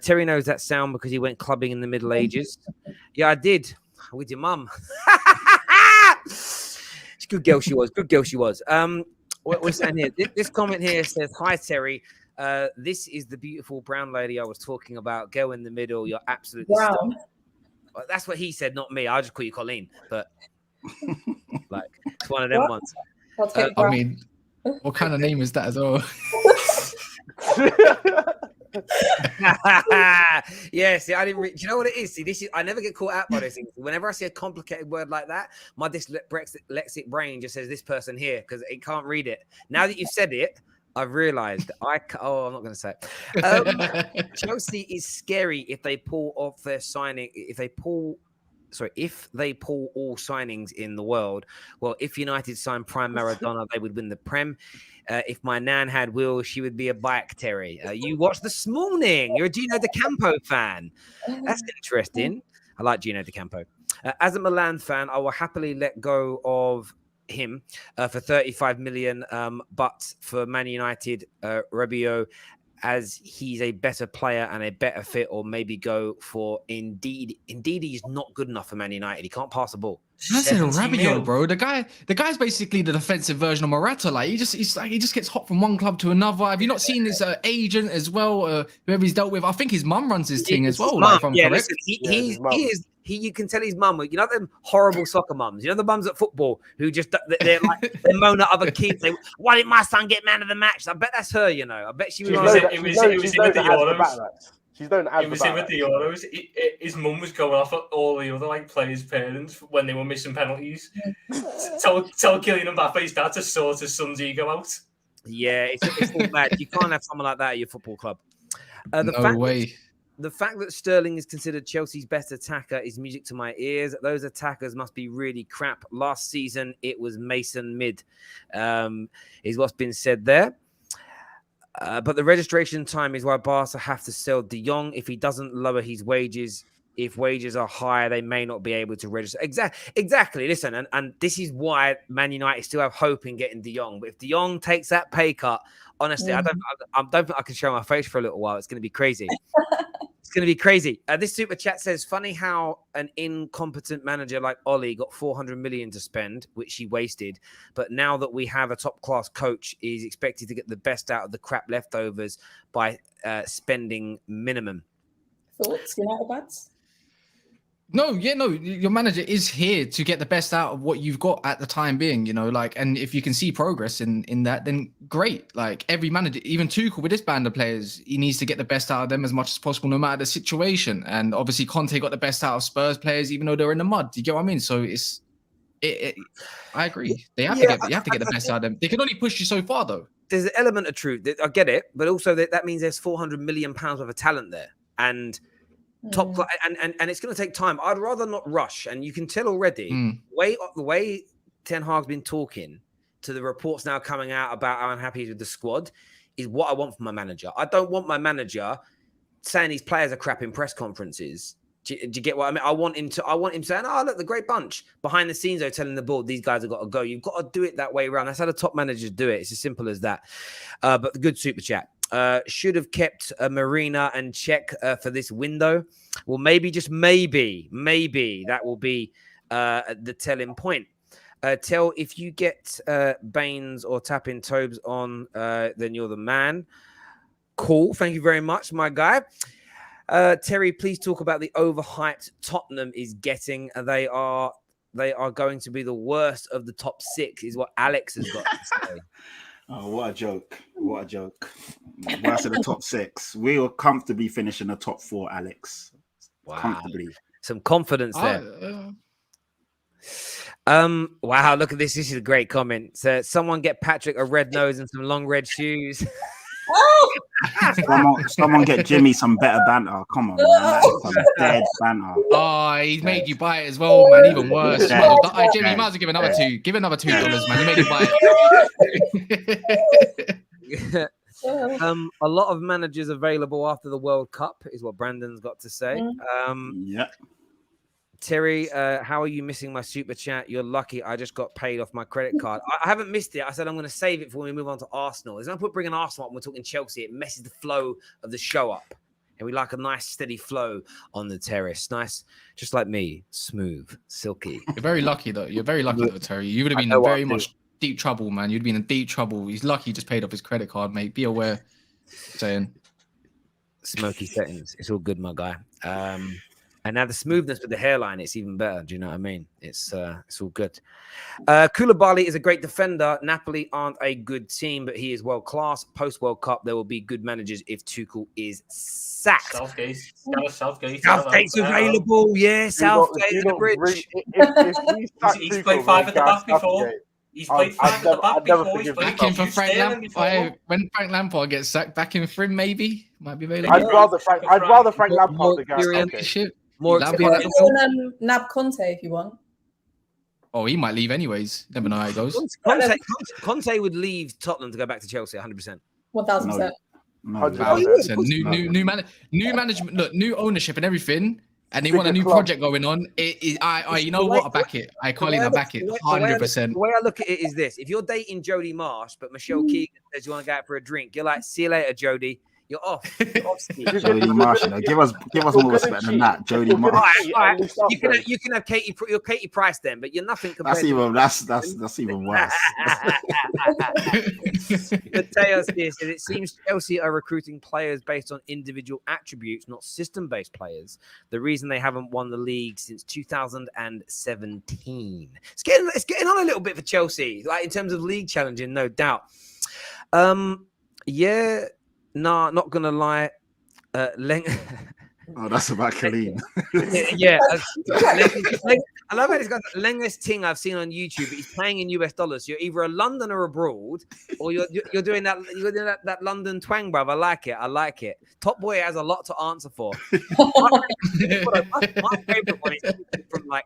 Terry knows that sound because he went clubbing in the Middle Ages. Yeah, I did with your mum. Good girl she was. What we're saying here, this comment here says, hi, Terry. This is the beautiful brown lady I was talking about. Go in the middle. You're absolutely stunning. Well, that's what he said, not me. I'll just call you Colleen. But like, it's one of them ones. I mean, what kind of name is that as well? Yeah, see, I didn't do you know what it is? See, I never get caught out by those things. Whenever I see a complicated word like that, my dyslexic brain just says this person here because it can't read it. Now that you've said it, I've realized I'm not going to say it. Chelsea is scary if they pull off their signing. If they pull all signings in the world. Well, if United signed Prime Maradona, they would win the Prem. If my nan had Will, she would be a bike, Terry. You watched this morning. You're a Gino De Campo fan. That's interesting. I like Gino De Campo. As a Milan fan, I will happily let go of him for 35 million. But for Man United, Rabiot, as he's a better player and a better fit, or maybe go for Indeed. Indeed, he's not good enough for Man United. He can't pass a ball. I said Rabiot, bro. The guy's basically the defensive version of Morata. Like, he just gets hot from one club to another. Have you not seen his agent as well? Whoever he's dealt with, I think his mum runs his thing as well. Like, if I'm correct. Listen, you can tell his mum. You know them horrible soccer mums. You know the mums at football who just they moan at other kids. They, why didn't my son get man of the match? I bet that's her. You know, I bet she was. It was with the Euros. She's known as it was him with the Euros. His mum was going off at all the other players' parents when they were missing penalties. Tell Kylian Mbappe's dad to sort his son's ego out. Yeah, it's all bad. You can't have someone like that at your football club. The fact that Sterling is considered Chelsea's best attacker is music to my ears. Those attackers must be really crap. Last season, it was Mason Mid, is what's been said there. But the registration time is why Barca have to sell De Jong. If he doesn't lower his wages, if wages are higher, they may not be able to register. Exactly. Listen, and this is why Man United still have hope in getting De Jong. But if De Jong takes that pay cut, honestly, I don't think I can show my face for a little while. It's going to be crazy. It's going to be crazy. This super chat says, funny how an incompetent manager like Oli got 400 million to spend, which he wasted. But now that we have a top-class coach, he's expected to get the best out of the crap leftovers by spending minimum. Thoughts, United lads? No, your manager is here to get the best out of what you've got at the time being, and if you can see progress in that, then great. Like every manager, even Tuchel with this band of players, he needs to get the best out of them as much as possible, no matter the situation. And obviously Conte got the best out of Spurs players, even though they're in the mud. Do you get what I mean? So I agree. They have to get the best out of them. They can only push you so far though. There's an element of truth. I get it, but also that means there's 400 million pounds worth of talent there. And top class, and it's going to take time. I'd rather not rush, and you can tell already the way Ten Hag's been talking to the reports now coming out about how unhappy he's with the squad is what I want from my manager. I don't want my manager saying these players are crap in press conferences. Do you get what I mean? I want him saying, "Oh, look, the great bunch." Behind the scenes, though, telling the board these guys have got to go. You've got to do it that way around. That's how the top managers do it. It's as simple as that. But the good super chat. Should have kept Marina and Czech for this window. Well, maybe, just maybe that will be the telling point. Tell if you get Baines or tapping Tobes on, then you're the man. Cool. Thank you very much, my guy. Terry, please talk about the overhyped Tottenham is getting. They are going to be the worst of the top six, is what Alex has got to say. Oh, what a joke. What a joke. Worst of the top six. We will comfortably finish in the top four, Alex. Wow. Comfortably. Some confidence there. Wow, look at this. This is a great comment. So, someone get Patrick a red nose and some long red shoes. Someone get Jimmy some better banter. Come on, man. Some dead banter. Oh, he's made you buy it as well, man. Even worse. Jimmy, you might as well give another $2. Give another $2, man. You made him buy it. A lot of managers available after the World Cup is what Brandon's got to say. Yeah. Terry, how are you missing my super chat? You're lucky I just got paid off my credit card. I haven't missed it. I said I'm going to save it for when we move on to Arsenal. There's no point bringing Arsenal up when we're talking Chelsea. It messes the flow of the show up. And we like a nice steady flow on the terrace. Nice, just like me, smooth, silky. You're very lucky though. You're very lucky though, Terry. You would have been in very much deep trouble, man. You'd have been in deep trouble. He's lucky he just paid off his credit card, mate. Be aware. Saying. Smoky settings. It's all good, my guy. And now the smoothness with the hairline, it's even better. Do you know what I mean? It's all good. Koulibaly is a great defender. Napoli aren't a good team, but he is world class. Post World Cup, there will be good managers if Tuchel is sacked. Southgate's available. Yeah, Southgate in the bridge. He's played five at the back before. He's played five at the back before. He's played back in for Frank Lampard. When Frank Lampard gets sacked, back in for him maybe might be available. I'd rather Frank Lampard the More Nab Conte if you want. Oh, he might leave anyways. Never know how it goes. Conte would leave Tottenham to go back to Chelsea 100%. 1000%. New management, look, new ownership and everything, and they want a new project going on. You know what? I back it. I back it 100%. The way I look at it is this: if you're dating Jodie Marsh, but Michelle Keegan says you want to go out for a drink, you're like, "See you later, Jodie." You're off. Jodie Marsh, give us more respect than that. Jodie Marsh. Right. You can have Katie Price then, but you're nothing compared. That's even worse. Mateos here says it seems Chelsea are recruiting players based on individual attributes, not system-based players. The reason they haven't won the league since 2017. It's getting on a little bit for Chelsea, like in terms of league challenging, no doubt. Yeah. Nah, not gonna lie. Oh, that's about Colleen. Yeah. I love how this guy's the longest thing I've seen on YouTube. He's paying in US dollars. You're either a London or abroad, or you're doing that London twang, bruv. I like it. Top Boy has a lot to answer for. My favorite one is from like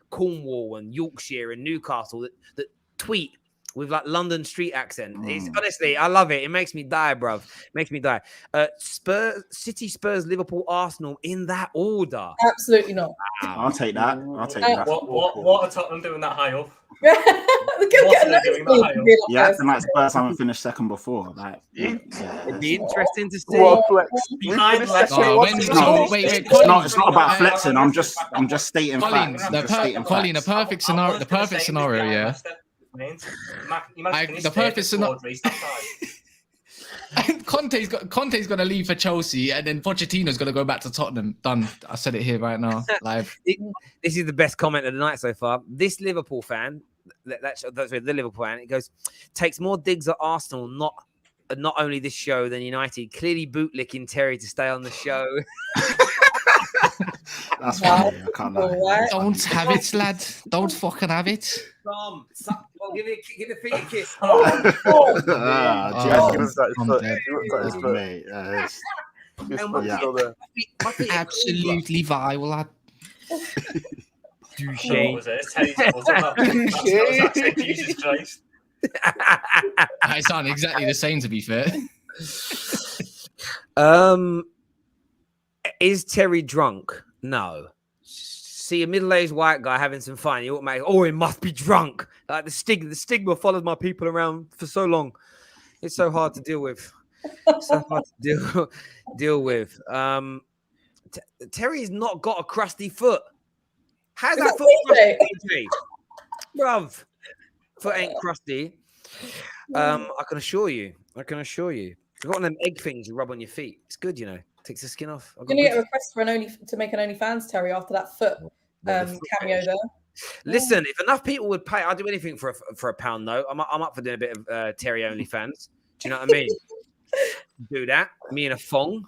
Cornwall and Yorkshire and Newcastle that tweet with like London street accent. It's honestly, I love it. It makes me die, bruv. Makes me die. City, Spurs, Liverpool, Arsenal in that order. Absolutely not. I'll take that. What are Tottenham doing that high up? Yeah, tonight Spurs haven't finished second before. Like, It'd be interesting to see. What a flex. It's not about flexing. I'm just stating facts. Colleen, the perfect scenario, yeah. The perfect scenario. Conte's going to leave for Chelsea, and then Pochettino's going to go back to Tottenham. Done. I said it here right now, live. This is the best comment of the night so far. This Liverpool fan, that's the Liverpool fan. It goes, takes more digs at Arsenal, not only this show than United. Clearly bootlicking Terry to stay on the show. That's funny. I can't lie. Don't have it, lad. Don't fucking have it. Tom, give the feet a kiss. Absolutely vile, lad. Jesus Christ. I sound exactly the same, to be fair. Is Terry drunk? No. See a middle-aged white guy having some fun, you automatically, he must be drunk. Like the stigma follows my people around for so long. It's so hard to deal with. Terry's not got a crusty foot. How's that foot crusty? Bruv, foot ain't crusty. I can assure you. I've got one of them egg things you rub on your feet. It's good, takes the skin off. You're gonna get a request for to make an OnlyFans, Terry, after that foot cameo there. Listen, if enough people would pay, I'd do anything for a pound though. I'm up for doing a bit of Terry OnlyFans. Do you know what I mean? Do that. Me and a thong.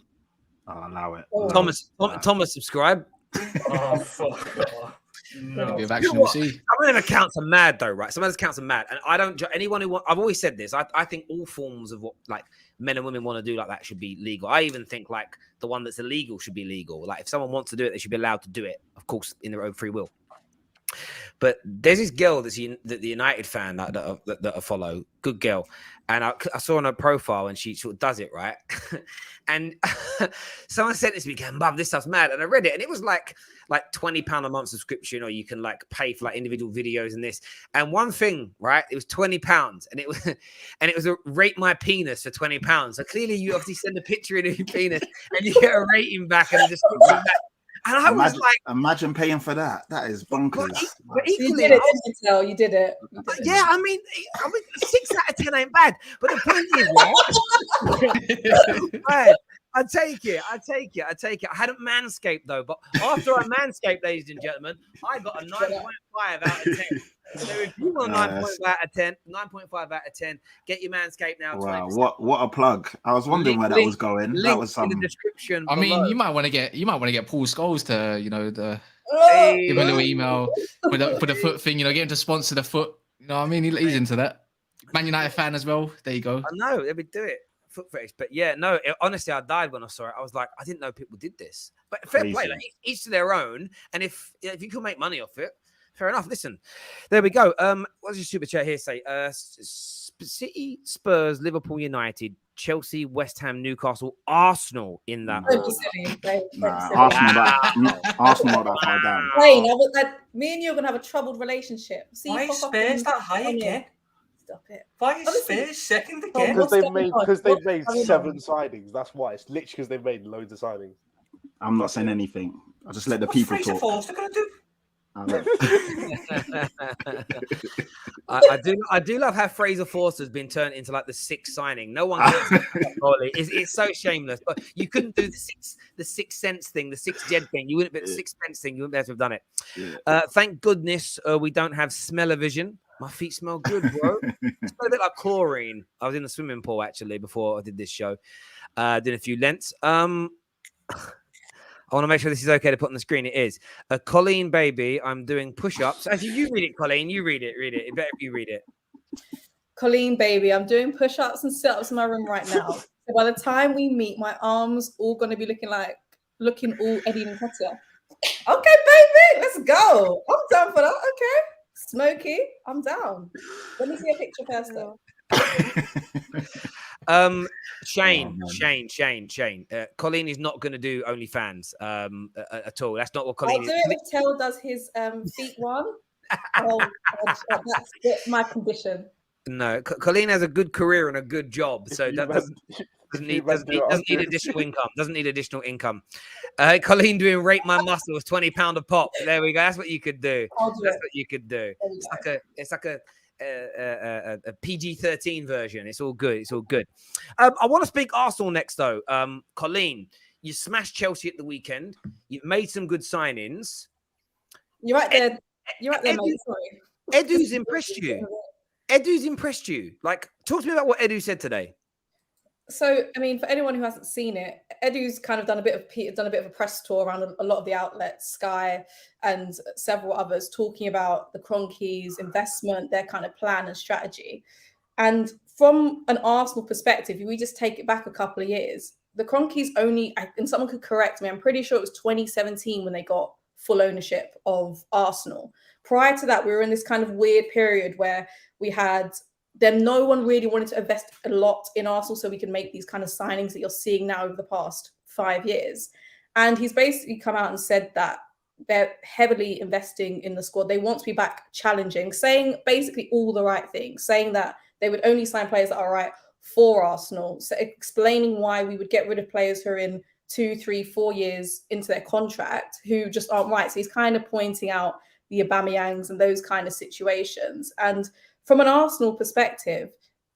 I'll allow it. Thomas, subscribe. Oh fuck. No. Some of them accounts are mad though, right? Some of those accounts are mad, and I don't. Anyone who I've always said this. I think all forms of what like men and women want to do like that should be legal. I even think like the one that's illegal should be legal. Like if someone wants to do it, they should be allowed to do it, of course, in their own free will. But there's this girl that the United fan that I follow, good girl, and I saw on her profile and she sort of does it right, and someone sent this to me, going, "Mum, this stuff's mad," and I read it, and it was like £20 a month subscription, or you can like pay for like individual videos and this. And one thing, right, it was £20, and it was a rate my penis for £20. So clearly, you obviously send a picture of your penis, and you get a rating back and a description back. And I was like, imagine paying for that. That is bonkers. But equally, you did it, you did it. Yeah, I mean, 6 out of 10 ain't bad. But the point is, right? I take it. I hadn't manscaped though, but after I manscaped, ladies and gentlemen, I got a 9.5 out of 10. So if you want 9.5 out of 10, get your manscaped now. Wow, what a plug! I was wondering where that was going. That was some in the description. I mean, you might want to get Paul Scholes to give him a little email for the foot thing. Get him to sponsor the foot. You know what I mean? He's into that. Man United fan as well. There you go. I know they would do it. Foot fetish, but yeah, no. Honestly, I died when I saw it. I was like, I didn't know people did this. But fair play, like, each to their own. And if you can make money off it, fair enough. Listen, there we go. What's your super chat here say? City, Spurs, Liverpool, United, Chelsea, West Ham, Newcastle, Arsenal in that. Arsenal not that far down. Wayne, me and you are gonna have a troubled relationship. See, why is Spurs that high again? Stop it. Why is Spurs second again? Because they've made 7 signings. That's why. It's literally because they've made loads of signings. I'm not saying anything. I just let the people talk. I do love how Fraser Forster's been turned into like the 6th signing. No one gets it. It's so shameless. But you couldn't do the 6th sense thing, the 6th Jed thing. You wouldn't be the 6th sense thing. You wouldn't be able to have done it. Yeah. Thank goodness we don't have smell-o-vision. My feet smell good, bro. It's a bit like chlorine. I was in the swimming pool actually before I did this show. Did a few lengths. I want to make sure this is okay to put on the screen. It is. Colleen, baby, I'm doing push-ups. Actually, you read it, Colleen. You read it. Read it. It better if you read it. Colleen, baby, I'm doing push-ups and sit-ups in my room right now. So by the time we meet, my arms all going to be looking all Eddie and Nketiah. Okay, baby, let's go. I'm down for that. Okay. Smokey, I'm down. Let me see a picture first, though. Shane. Colleen is not going to do OnlyFans at all. That's not what Colleen is. I'll do it if Tel does his feet one. That's my condition. No, Colleen has a good career and a good job, so doesn't need additional income. Doesn't need additional income. Colleen doing rate my muscles, £20 a pop. There we go. That's what you could do. That's what you could do. It's like a PG-13 version. It's all good. It's all good. I want to speak Arsenal next, though. Colleen, you smashed Chelsea at the weekend. You've made some good signings. You're right there. You're right there, mate. Sorry. Edu's impressed you. Edu's impressed you. Like, talk to me about what Edu said today. So, I mean, for anyone who hasn't seen it, Edu's kind of done a bit of a press tour around a lot of the outlets, Sky and several others, talking about the Kroenkes' investment, their kind of plan and strategy. And from an Arsenal perspective, if we just take it back a couple of years, the Kroenkes only, and someone could correct me, I'm pretty sure it was 2017 when they got full ownership of Arsenal. Prior to that, we were in this kind of weird period where we had then no one really wanted to invest a lot in Arsenal so we can make these kind of signings that you're seeing now over the past 5 years. And he's basically come out and said that they're heavily investing in the squad. They want to be back challenging, saying basically all the right things, saying that they would only sign players that are right for Arsenal. So explaining why we would get rid of players who are in 2, 3, 4 years into their contract who just aren't right. So he's kind of pointing out the Aubameyangs and those kind of situations. And from an Arsenal perspective,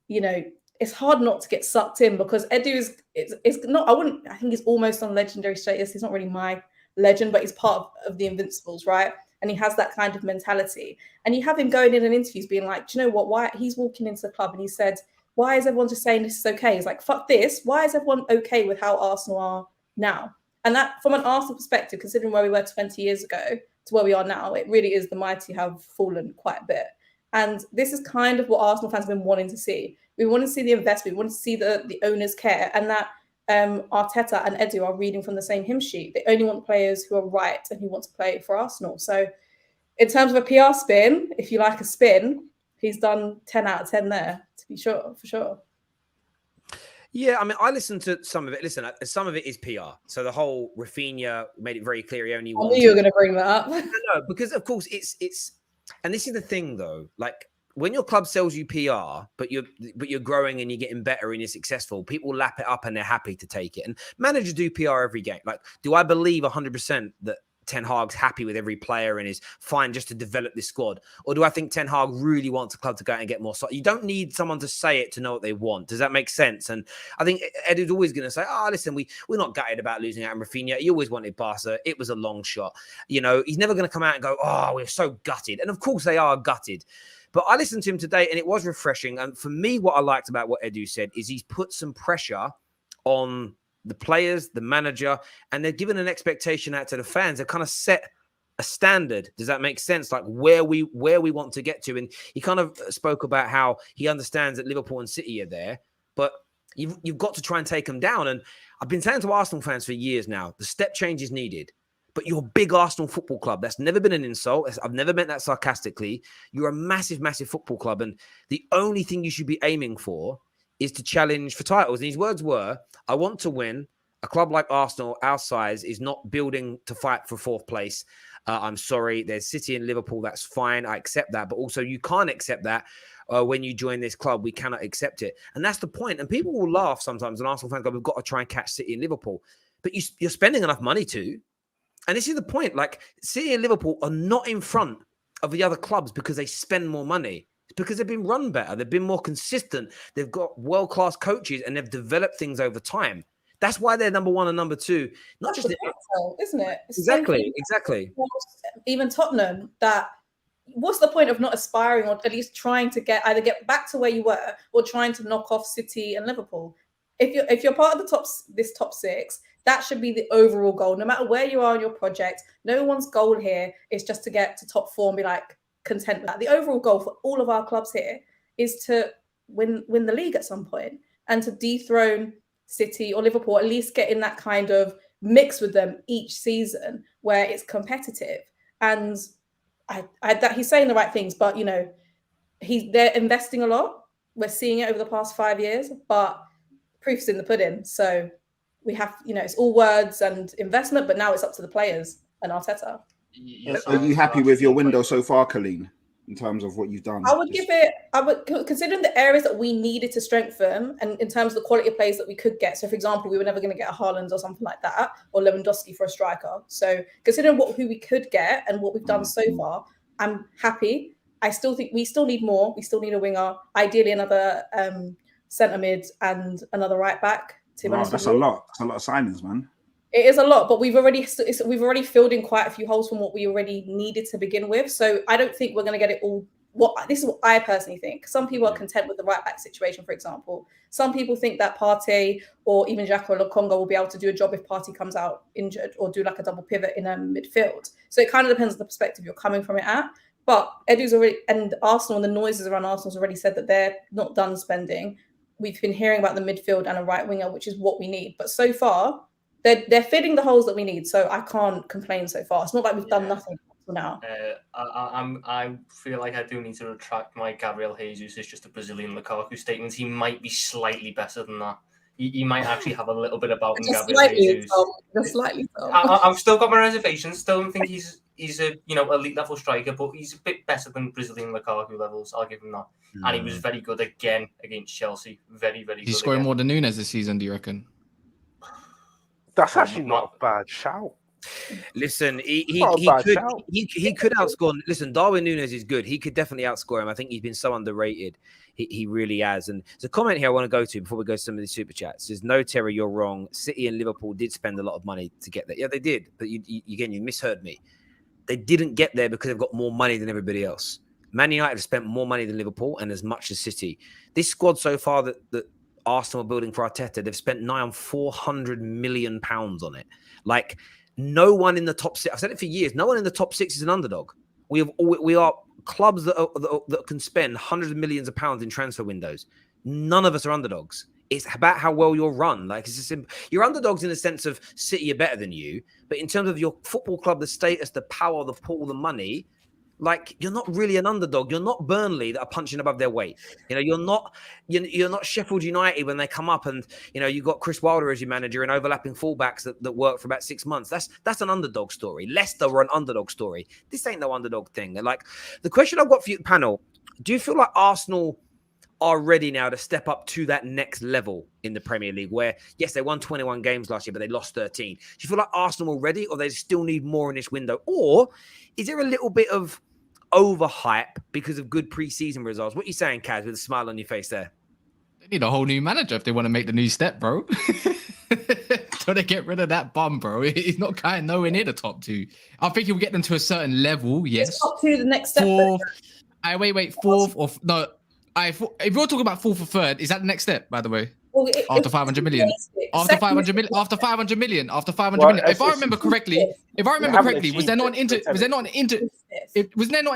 you know, it's hard not to get sucked in because Edu is not, I think he's almost on legendary status. He's not really my legend, but he's part of the Invincibles, right? And he has that kind of mentality. And you have him going in interviews being like, do you know what? Why he's walking into the club and he said, why is everyone just saying this is okay? He's like, fuck this. Why is everyone okay with how Arsenal are now? And that, from an Arsenal perspective, considering where we were 20 years ago to where we are now, it really is the mighty have fallen quite a bit. And this is kind of what Arsenal fans have been wanting to see. We want to see the investment. We want to see the owners care, and that Arteta and Edu are reading from the same hymn sheet. They only want players who are right and who want to play for Arsenal. So in terms of a PR spin, if you like a spin, he's done 10 out of 10 there, to be sure, for sure. Yeah, I mean, I listened to some of it. Listen, some of it is PR. So the whole Rafinha made it very clear he only wanted... I knew you were going to bring that up. No, because of course it's... And this is the thing, though. Like, when your club sells you PR, but you're growing and you're getting better and you're successful, people lap it up and they're happy to take it. And managers do PR every game. Like, do I believe 100% that Ten Hag's happy with every player and is fine just to develop this squad? Or do I think Ten Hag really wants the club to go out and get more? You don't need someone to say it to know what they want. Does that make sense? And I think Edu's always going to say, listen, we're not gutted about losing out on Rafinha. He always wanted Barca. It was a long shot. You know, he's never going to come out and go, we're so gutted. And of course they are gutted. But I listened to him today and it was refreshing. And for me, what I liked about what Edu said is he's put some pressure on the players, the manager, and they're given an expectation out to the fans. They've kind of set a standard. Does that make sense? Like where we want to get to. And he kind of spoke about how he understands that Liverpool and City are there, but you've got to try and take them down. And I've been saying to Arsenal fans for years now, the step change is needed. But you're a big Arsenal football club. That's never been an insult. I've never meant that sarcastically. You're a massive, massive football club. And the only thing you should be aiming for is to challenge for titles. And his words were, I want to win. A club like Arsenal, our size, is not building to fight for fourth place. I'm sorry. There's City and Liverpool. That's fine. I accept that. But also you can't accept that when you join this club. We cannot accept it. And that's the point. And people will laugh sometimes. And Arsenal fans go, we've got to try and catch City and Liverpool. But you're spending enough money to. And this is the point. Like, City and Liverpool are not in front of the other clubs because they spend more money. It's because they've been run better. They've been more consistent. They've got world-class coaches and they've developed things over time. That's why they're number one and number two. Not That's just battle, isn't it? It's exactly. Even Tottenham, that what's the point of not aspiring or at least trying to either get back to where you were or trying to knock off City and Liverpool? if you're part of the this top 6, that should be the overall goal. No matter where you are in your project, no one's goal here is just to get to top 4 and be like content with that. The overall goal for all of our clubs here is to win the league at some point and to dethrone City or Liverpool, at least get in that kind of mix with them each season where it's competitive. And that he's saying the right things, but you know, they're investing a lot. We're seeing it over the past 5 years, but proof's in the pudding. So we have, you know, it's all words and investment, but now it's up to the players and Arteta. Are you happy with your window so far, Colleen, in terms of what you've done? I would considering the areas that we needed to strengthen and in terms of the quality of players that we could get. So for example, we were never going to get a Haaland or something like that, or Lewandowski for a striker. So considering who we could get and what we've done so far, I'm happy. I still think we still need more. We still need a winger, ideally another centre mid and another right back. Wow, that's a lot. That's a lot of signings, man. It is a lot, but we've already filled in quite a few holes from what we already needed to begin with. So I don't think we're going to get it all. This is what I personally think. Some people are content with the right back situation, for example. Some people think that Partey or even Xhaka or Lokonga will be able to do a job if Partey comes out injured or do like a double pivot in a midfield. So it kind of depends on the perspective you're coming from it at. But Edu's already, and Arsenal and the noises around Arsenal's already said that they're not done spending. We've been hearing about the midfield and a right winger, which is what we need. But so far, they're filling the holes that we need. So I can't complain so far. It's not like we've done nothing for now. I feel like I do need to retract my Gabriel Jesus is just a Brazilian Lukaku statement. He might be slightly better than that. He might actually have a little bit about him, Gabriel Jesus. Just slightly. I've still got my reservations. Still don't think he's a elite level striker, but he's a bit better than Brazilian Lukaku levels. I'll give him that. And he was very good again against Chelsea. Very, very good. He's scoring more than Nunes this season, do you reckon? That's actually not a bad shout. Listen, he could outscore. Listen, Darwin Núñez is good. He could definitely outscore him. I think he's been so underrated. He really has. And there's a comment here I want to go to before we go to some of the super chats. Says, no, Terry, you're wrong. City and Liverpool did spend a lot of money to get there. Yeah, they did. But you misheard me. They didn't get there because they've got more money than everybody else. Man United have spent more money than Liverpool and as much as City. This squad so far that Arsenal are building for Arteta, they've spent nigh on £400 million on it. Like, no one in the top 6, I've said it for years, no one in the top 6 is an underdog. We are clubs that can spend hundreds of millions of pounds in transfer windows. None of us are underdogs. It's about how well you're run. Like, it's simple. You're underdogs in the sense of City are better than you, but in terms of your football club, the status, the power, the pull, the money, like, you're not really an underdog. You're not Burnley that are punching above their weight. You know, you're not Sheffield United when they come up and, you know, you've got Chris Wilder as your manager and overlapping fullbacks that work for about 6 months. That's an underdog story. Leicester were an underdog story. This ain't no underdog thing. Like, the question I've got for you, panel, do you feel like Arsenal are ready now to step up to that next level in the Premier League where, yes, they won 21 games last year, but they lost 13. Do you feel like Arsenal are ready or they still need more in this window? Or is there a little bit of overhype because of good preseason results? What are you saying, Kaz, with a smile on your face there? They need a whole new manager if they want to make the new step, bro. Trying to get rid of that bum, bro. He's not kind of nowhere near the top 2. I think he'll get them to a certain level, yes. Top 2, the next step. Fourth. Fourth or no. If you're talking about 4th or 3rd, is that the next step, by the way? Well, after 500 million. After 500 million. After 500 million. After 500 million. If I remember correctly, was there not an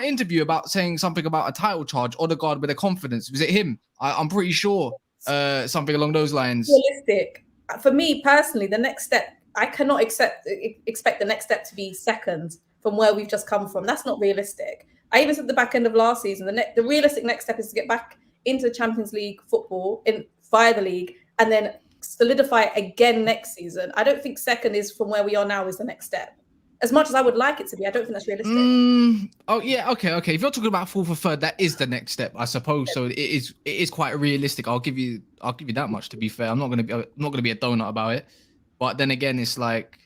interview about saying something about a title charge, Odegaard with a confidence? Was it him? I'm pretty sure something along those lines. Realistic. For me personally, the next step, I cannot expect the next step to be second from where we've just come from. That's not realistic. I even said the back end of last season, the realistic next step is to get back into Champions League football via the league and then solidify it again next season. I don't think second is from where we are now is the next step. As much as I would like it to be, I don't think that's realistic. Oh yeah, okay. If you're talking about 4th or 3rd, that is the next step, I suppose. So it is quite realistic. I'll give you that much. To be fair, I'm not gonna be a donut about it. But then again, it's like,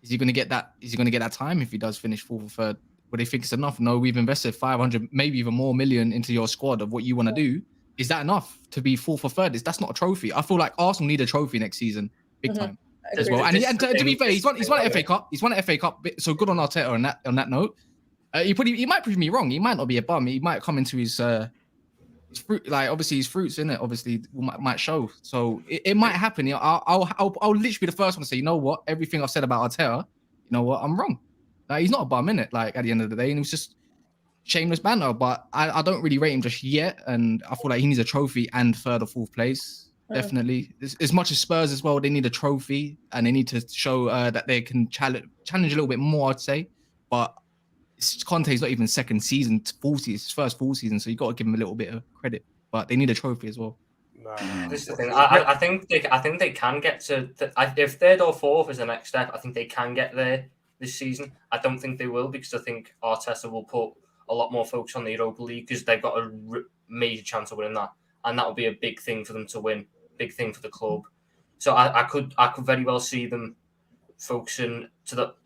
is he gonna get that? Is he gonna get that time if he does finish 4th or 3rd? Would they think it's enough? No, we've invested 500, maybe even more million into your squad of what you want to do. Is that enough to be 4th or 3rd? That's not a trophy. I feel like Arsenal need a trophy next season, big time as well. And to be fair, he's won an FA Cup. He's won an FA Cup. So good on Arteta on that note. He might prove me wrong. He might not be a bum. He might come into his it's fruit, like obviously his fruits in it. Obviously might show. So it might happen. You know, I'll literally be the first one to say, you know what, everything I've said about Arteta, you know what, I'm wrong. Like he's not a bum in it. Like at the end of the day, and it was just shameless banter. But I don't really rate him just yet, and I feel like he needs a trophy and third or fourth place. Definitely, as much as Spurs as well, they need a trophy and they need to show that they can challenge a little bit more. I'd say, but Conte's not even second season, it's his first full season, so you got to give him a little bit of credit. But they need a trophy as well. This is the thing. I think they can get to if third or fourth is the next step. I think they can get there this season. I don't think they will because I think Arteta will put a lot more focus on the Europa League because they've got a major chance of winning that, and that will be a big thing for them to win. Big thing for the club, so I could very well see them focusing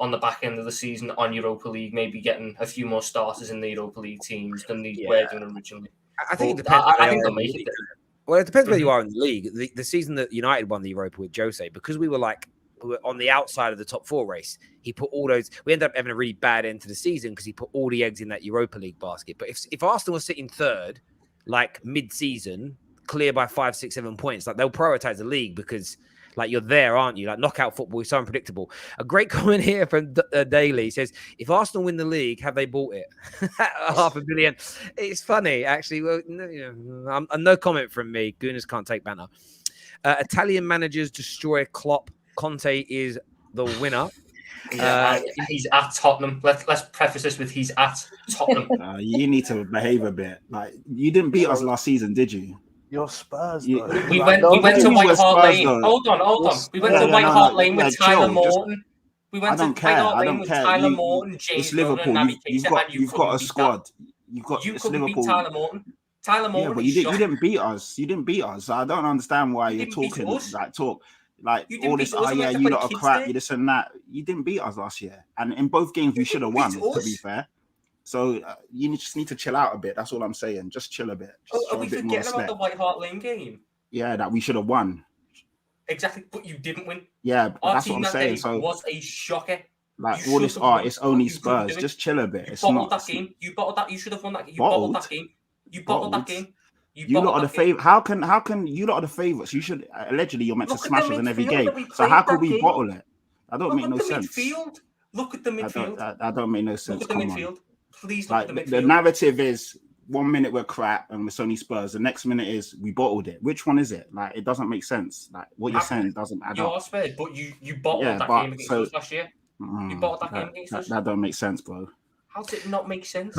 on the back end of the season on Europa League, maybe getting a few more starters in the Europa League teams than they were doing originally. I think it depends. I think they'll make it. Well, it depends where you are in the league. The season that United won the Europa with Jose, because we were on the outside of the top four race, he put all those. We ended up having a really bad end to the season because he put all the eggs in that Europa League basket. But if Arsenal was sitting third, like mid-season, clear by 5, 6, 7 points, like they'll prioritize the league because like you're there, aren't you? Like knockout football is so unpredictable. A great comment here from Daly says, if Arsenal win the league, have they bought it? $500 million. It's funny, actually. Well, no comment from me. Gooners can't take banter. Italian managers destroy Klopp. Conte is the winner. He's at Tottenham. Let's preface this with he's at Tottenham. You need to behave a bit. Like you didn't beat us last season, did you? You're Spurs. We went to White Hart Lane. Hold on. We went to White Hart Lane with Tyler Morton. We went to White Hart Lane with Tyler Morton, James Liverpool. You've got a squad. You couldn't beat Tyler Morton. Tyler Morton. Yeah, but you didn't beat us. You didn't beat us. I don't understand why you're talking like all this. Oh yeah, you lot are crap. You this and that. You didn't beat us last year, and in both games we should have won. To be fair. So you just need to chill out a bit. That's all I'm saying. Just chill a bit. Are we forgetting about the White Hart Lane game? Yeah, that we should have won. Exactly, but you didn't win. Yeah, that's what I'm saying. So was a shocker. Like all this it's only Spurs. Just chill a bit. You bottled that game. You bottled that. You should have won that game. You bottled that game. You bottled that game. You lot are the favorite. How can you lot are the favorites? You should allegedly you're meant to smash us in every game. So how could we bottle it? That don't make no sense. Look at the midfield. That don't make no sense. Look at the midfield. Please look at the midfield. The narrative is 1 minute we're crap and it's only Spurs. The next minute is we bottled it. Which one is it? Like it doesn't make sense. Like what you're saying doesn't add up. You are Spurs, but you bottled that game against us last year. You bottled that game against us. That don't make sense, bro. How does it not make sense?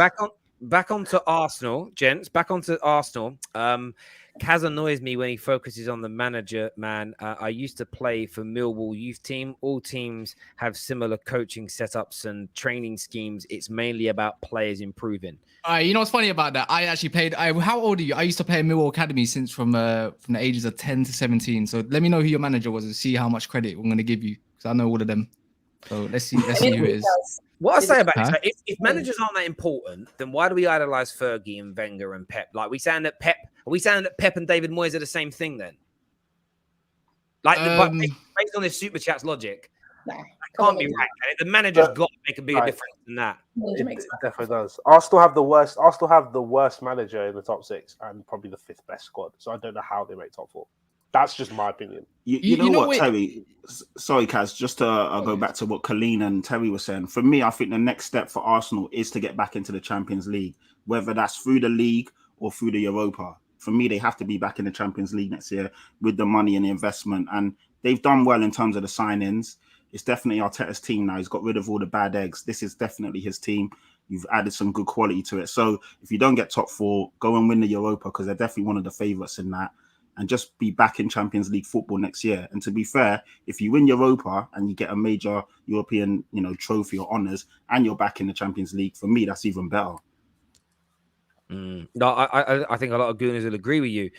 Back onto Arsenal, gents. Back onto Arsenal. Kaz annoys me when he focuses on the manager, man. I used to play for Millwall youth team. All teams have similar coaching setups and training schemes. It's mainly about players improving. You know what's funny about that? I actually played. How old are you? I used to play in Millwall Academy since from the ages of 10 to 17. So let me know who your manager was and see how much credit I'm going to give you because I know all of them. So let's see who it is. What I say about it, if managers aren't that important, then why do we idolize Fergie and Wenger and Pep? Like we saying that Pep and David Moyes are the same thing then? Like based on this super chat's logic, that can't be right. The manager's got to make a bigger difference than that. It definitely does. Arsenal have the worst manager in the top 6 and probably the 5th best squad. So I don't know how they make top 4. That's just my opinion. You know what, Terry? Sorry, Kaz. Just to go back to what Colleen and Terry were saying. For me, I think the next step for Arsenal is to get back into the Champions League, whether that's through the league or through the Europa. For me, they have to be back in the Champions League next year with the money and the investment. And they've done well in terms of the signings. It's definitely Arteta's team now. He's got rid of all the bad eggs. This is definitely his team. You've added some good quality to it. So if you don't get top 4, go and win the Europa because they're definitely one of the favourites in that. And just be back in Champions League football next year. And to be fair, if you win Europa and you get a major European, trophy or honours, and you're back in the Champions League, for me, that's even better. No, I think a lot of Gooners will agree with you.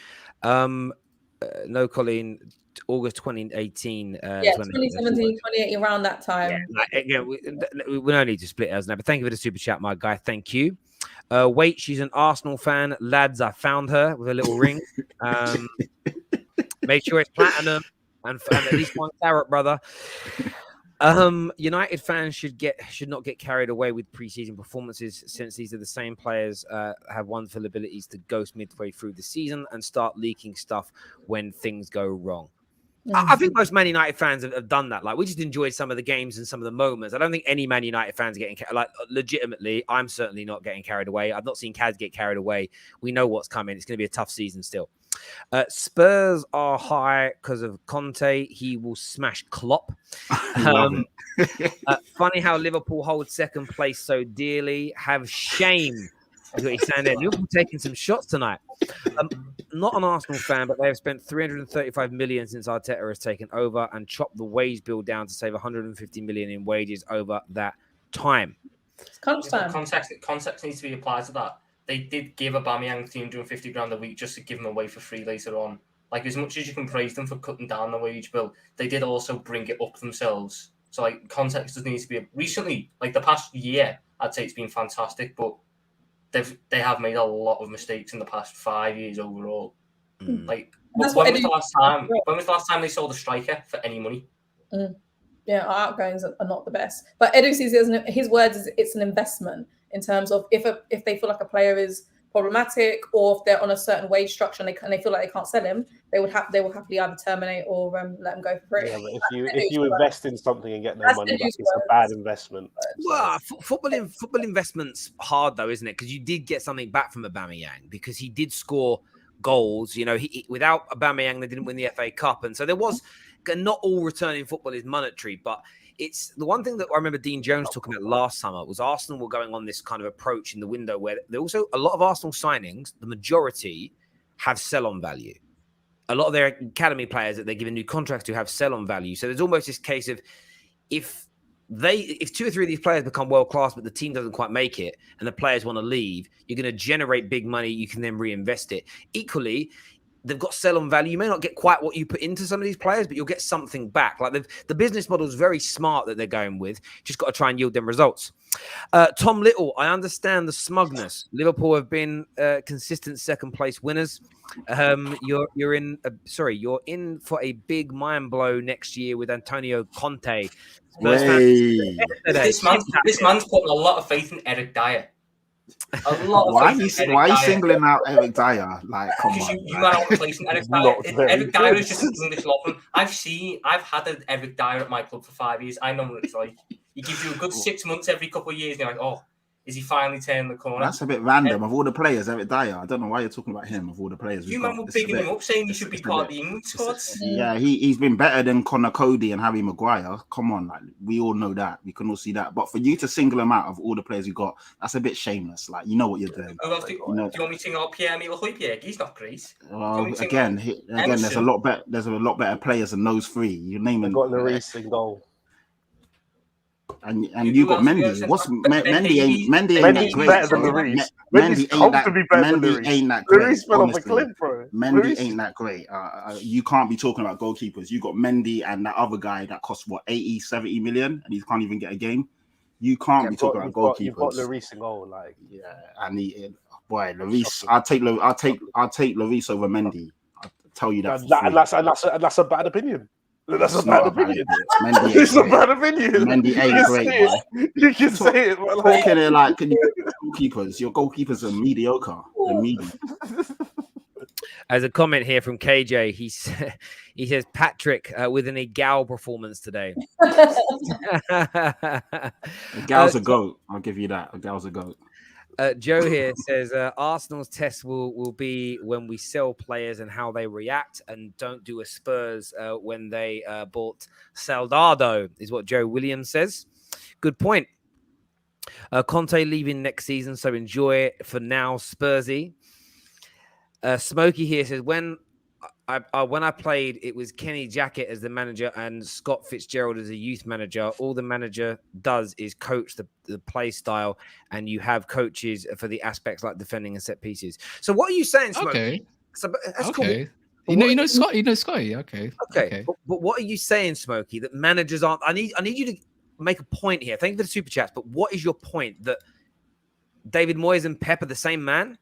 No, Colleen, August 2018. 2017, 2018, around that time. Yeah, we don't need to split us now, but thank you for the super chat, my guy. Thank you. Wait, she's an Arsenal fan. Lads, I found her with a little ring. Make sure it's platinum and at least one carat, brother. United fans should not get carried away with preseason performances, since these are the same players have wonderful abilities to ghost midway through the season and start leaking stuff when things go wrong. I think most Man United fans have done that. Like, we just enjoyed some of the games and some of the moments. I don't think any Man United fans are getting legitimately. I'm certainly not getting carried away. I've not seen Kaz get carried away. We know what's coming. It's going to be a tough season still. Spurs are high because of Conte. He will smash Klopp. Funny how Liverpool hold second place so dearly. Have shame. That's what he's saying there. Liverpool taking some shots tonight. Not an Arsenal fan, but they have spent 335 million since Arteta has taken over and chopped the wage bill down to save 150 million in wages over that time. It's crunch time. Context needs to be applied to that. They did give Aubameyang 350 grand a week just to give him away for free later on. Like, as much as you can praise them for cutting down the wage bill, they did also bring it up themselves. So, like, context does need to be recently, like the past year, I'd say it's been fantastic, but they have made a lot of mistakes in the past 5 years overall. Like, when was the last time they sold a striker for any money? Yeah, our outgoings are not the best. But Edu sees his words is it's an investment in terms of if they feel like a player is problematic, or if they're on a certain wage structure and they feel like they can't sell him, they will happily either terminate or let him go for free. Yeah, but if you invest in something and get no money back, it's a bad investment. Well, football investment's hard though, isn't it? Because you did get something back from Aubameyang because he did score goals. You know, without Aubameyang, they didn't win the FA Cup, and so there was not all return in football is monetary, but it's the one thing that I remember Dean Jones talking about last summer was Arsenal were going on this kind of approach in the window where they also, a lot of Arsenal signings, the majority have sell-on value. A lot of their academy players that they're giving new contracts to have sell-on value. So there's almost this case of if 2 or 3 of these players become world-class, but the team doesn't quite make it and the players want to leave, you're going to generate big money. You can then reinvest it. Equally, they've got sell-on value. You may not get quite what you put into some of these players, but you'll get something back. Like the business model is very smart that they're going with. Just got to try and yield them results. Tom Little, I understand the smugness. Liverpool have been consistent second-place winners. You're in for a big mind blow next year with Antonio Conte. This man's putting a lot of faith in Eric Dyer. Why are you singling out Eric Dyer? Like, come on. You are not replacing Eric Dyer. Eric Dyer is just an English lover. I've had an Eric Dyer at my club for 5 years. I know what it's like. He gives you a good 6 months every couple of years, and you're like, oh, is he finally turning the corner? That's a bit random. Of all the players, Eric Dyer, I don't know why you're talking about him. Of all the players, you man were bigging him up, saying he should be part of the England squads. Yeah, he's been better than Connor Cody and Harry Maguire. Come on, like, we all know that. We can all see that. But for you to single him out of all the players you got, that's a bit shameless. Like, you know what you're doing. Do you want me to single out Pierre-Emile Højbjerg? He's not great. Well, again, there's a lot better players than those 3. You name them. Got Lloris in goal. And you got Mendy. What's Mendy ain't that great. Better than Lloris. Mendy ain't that great. Lloris fell off a cliff, bro. Mendy ain't that great. You can't be talking about goalkeepers. You got Mendy and that other guy that costs what 80, 70 million, and he can't even get a game. You can't be talking about goalkeepers. You've got Lloris in goal, like and Lloris. I'll take Lloris over Mendy. I'll tell you that. And that's a bad opinion. That's a bad opinion. It's a bad opinion. Mendy ain't great, boy. You can say it, but like, can you goalkeepers? Your goalkeepers are mediocre. They're medium. As a comment here from KJ, he says Patrick with an Egal performance today. Egal's a goat. I'll give you that. Egal's a goat. Joe here says Arsenal's test will be when we sell players and how they react, and don't do a Spurs when they bought Soldado, is what Joe Williams says. Good point. Conte leaving next season, so enjoy it for now, Spursy. Smokey here says when I played, it was Kenny Jackett as the manager and Scott Fitzgerald as a youth manager. All the manager does is coach the play style, and you have coaches for the aspects like defending and set pieces. So what are you saying, Smokey? Okay. So, that's okay. Cool. You know Scotty. Okay. But what are you saying, Smokey? That managers aren't. I need you to make a point here. Thank you for the super chats. But what is your point? That David Moyes and Pep are the same man?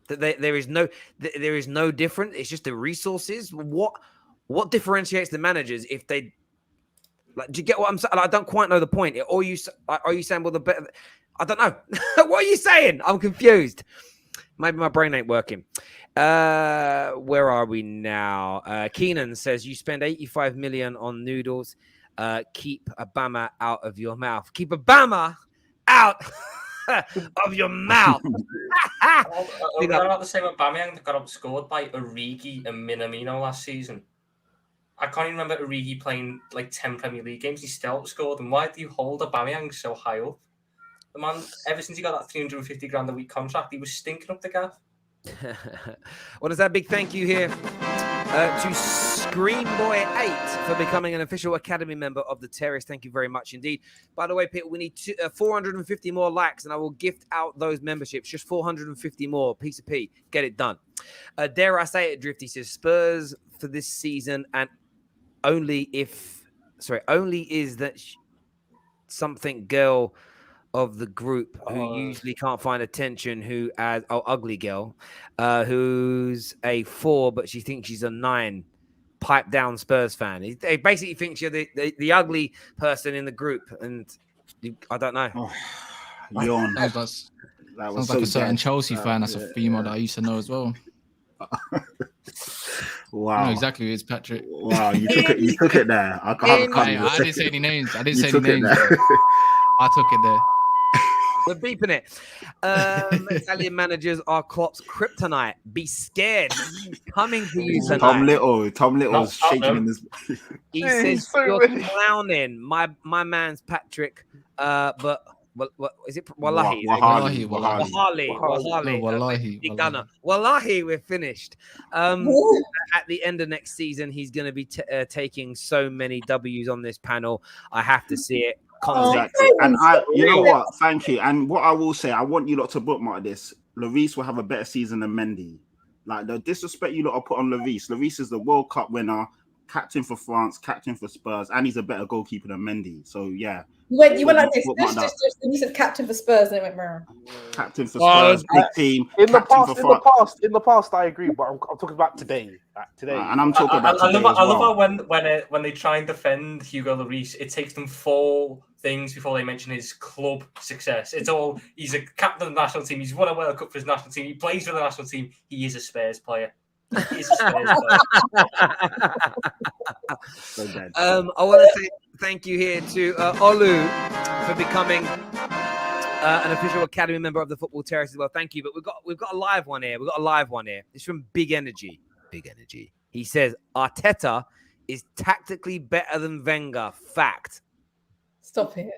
That there is no difference. It's just the resources. What differentiates the managers if they? Like, do you get what I'm saying? I don't quite know the point. Or are you saying, well, the better? I don't know. What are you saying? I'm confused. Maybe my brain ain't working. Where are we now? Keenan says, you spend 85 million on noodles. Keep Obama out of your mouth. Keep Obama out of your mouth. We're not the same with Aubameyang that got outscored by Origi and Minamino last season. I can't even remember Origi playing like 10 Premier League games. He still outscored. And why do you hold Aubameyang so high up? The man, ever since he got that 350 grand a week contract, he was stinking up the gaff. What is that? Big thank you here to Screenboy8 for becoming an official Academy member of the Terrace. Thank you very much indeed. By the way, Peter, we need 450 more likes, and I will gift out those memberships. Just 450 more. Piece of P. Get it done. Dare I say it, Drifty says Spurs for this season, and only is that something girl of the group who usually can't find attention, ugly girl, who's a 4, but she thinks she's a 9. Pipe down Spurs fan. He basically thinks you're the ugly person in the group, and I don't know. Yawn. That sounds like a certain Chelsea fan. That's a female that I used to know as well. Wow. I know exactly who it is, Patrick. Wow, you took it there. I didn't say any names. I took it there. We're beeping it. Italian managers are Klopp's kryptonite. Be scared. He's coming to you tonight. Tom Little's shaking in his. He says you're clowning. My man's Patrick. But what is it? Wallahi. Wallahi. Wallahi, we're finished. At the end of next season, he's going to be taking so many W's on this panel. I have to see it. Exactly. And you know what? Thank you. And what I will say, I want you lot to bookmark this. Lloris will have a better season than Mendy. Like the disrespect you lot are put on Lloris. Lloris is the World Cup winner, captain for France, captain for Spurs, and he's a better goalkeeper than Mendy. So yeah. You went like this. You said captain for Spurs, and it went wrong. Captain for Spurs, big team. In the past, I agree, but I'm talking about today. And I'm talking about today. I love how when they try and defend Hugo Lloris, it takes them 4 things before they mention his club success. It's all he's a captain of the national team. He's won a World Cup for his national team. He plays for the national team. He is a Spurs player. He is a Spurs player. I want to say thank you here to Olu for becoming an official Academy member of the Football Terrace as well. Thank you. But we've got a live one here. It's from Big Energy. He says Arteta is tactically better than Wenger. Fact. Stop it.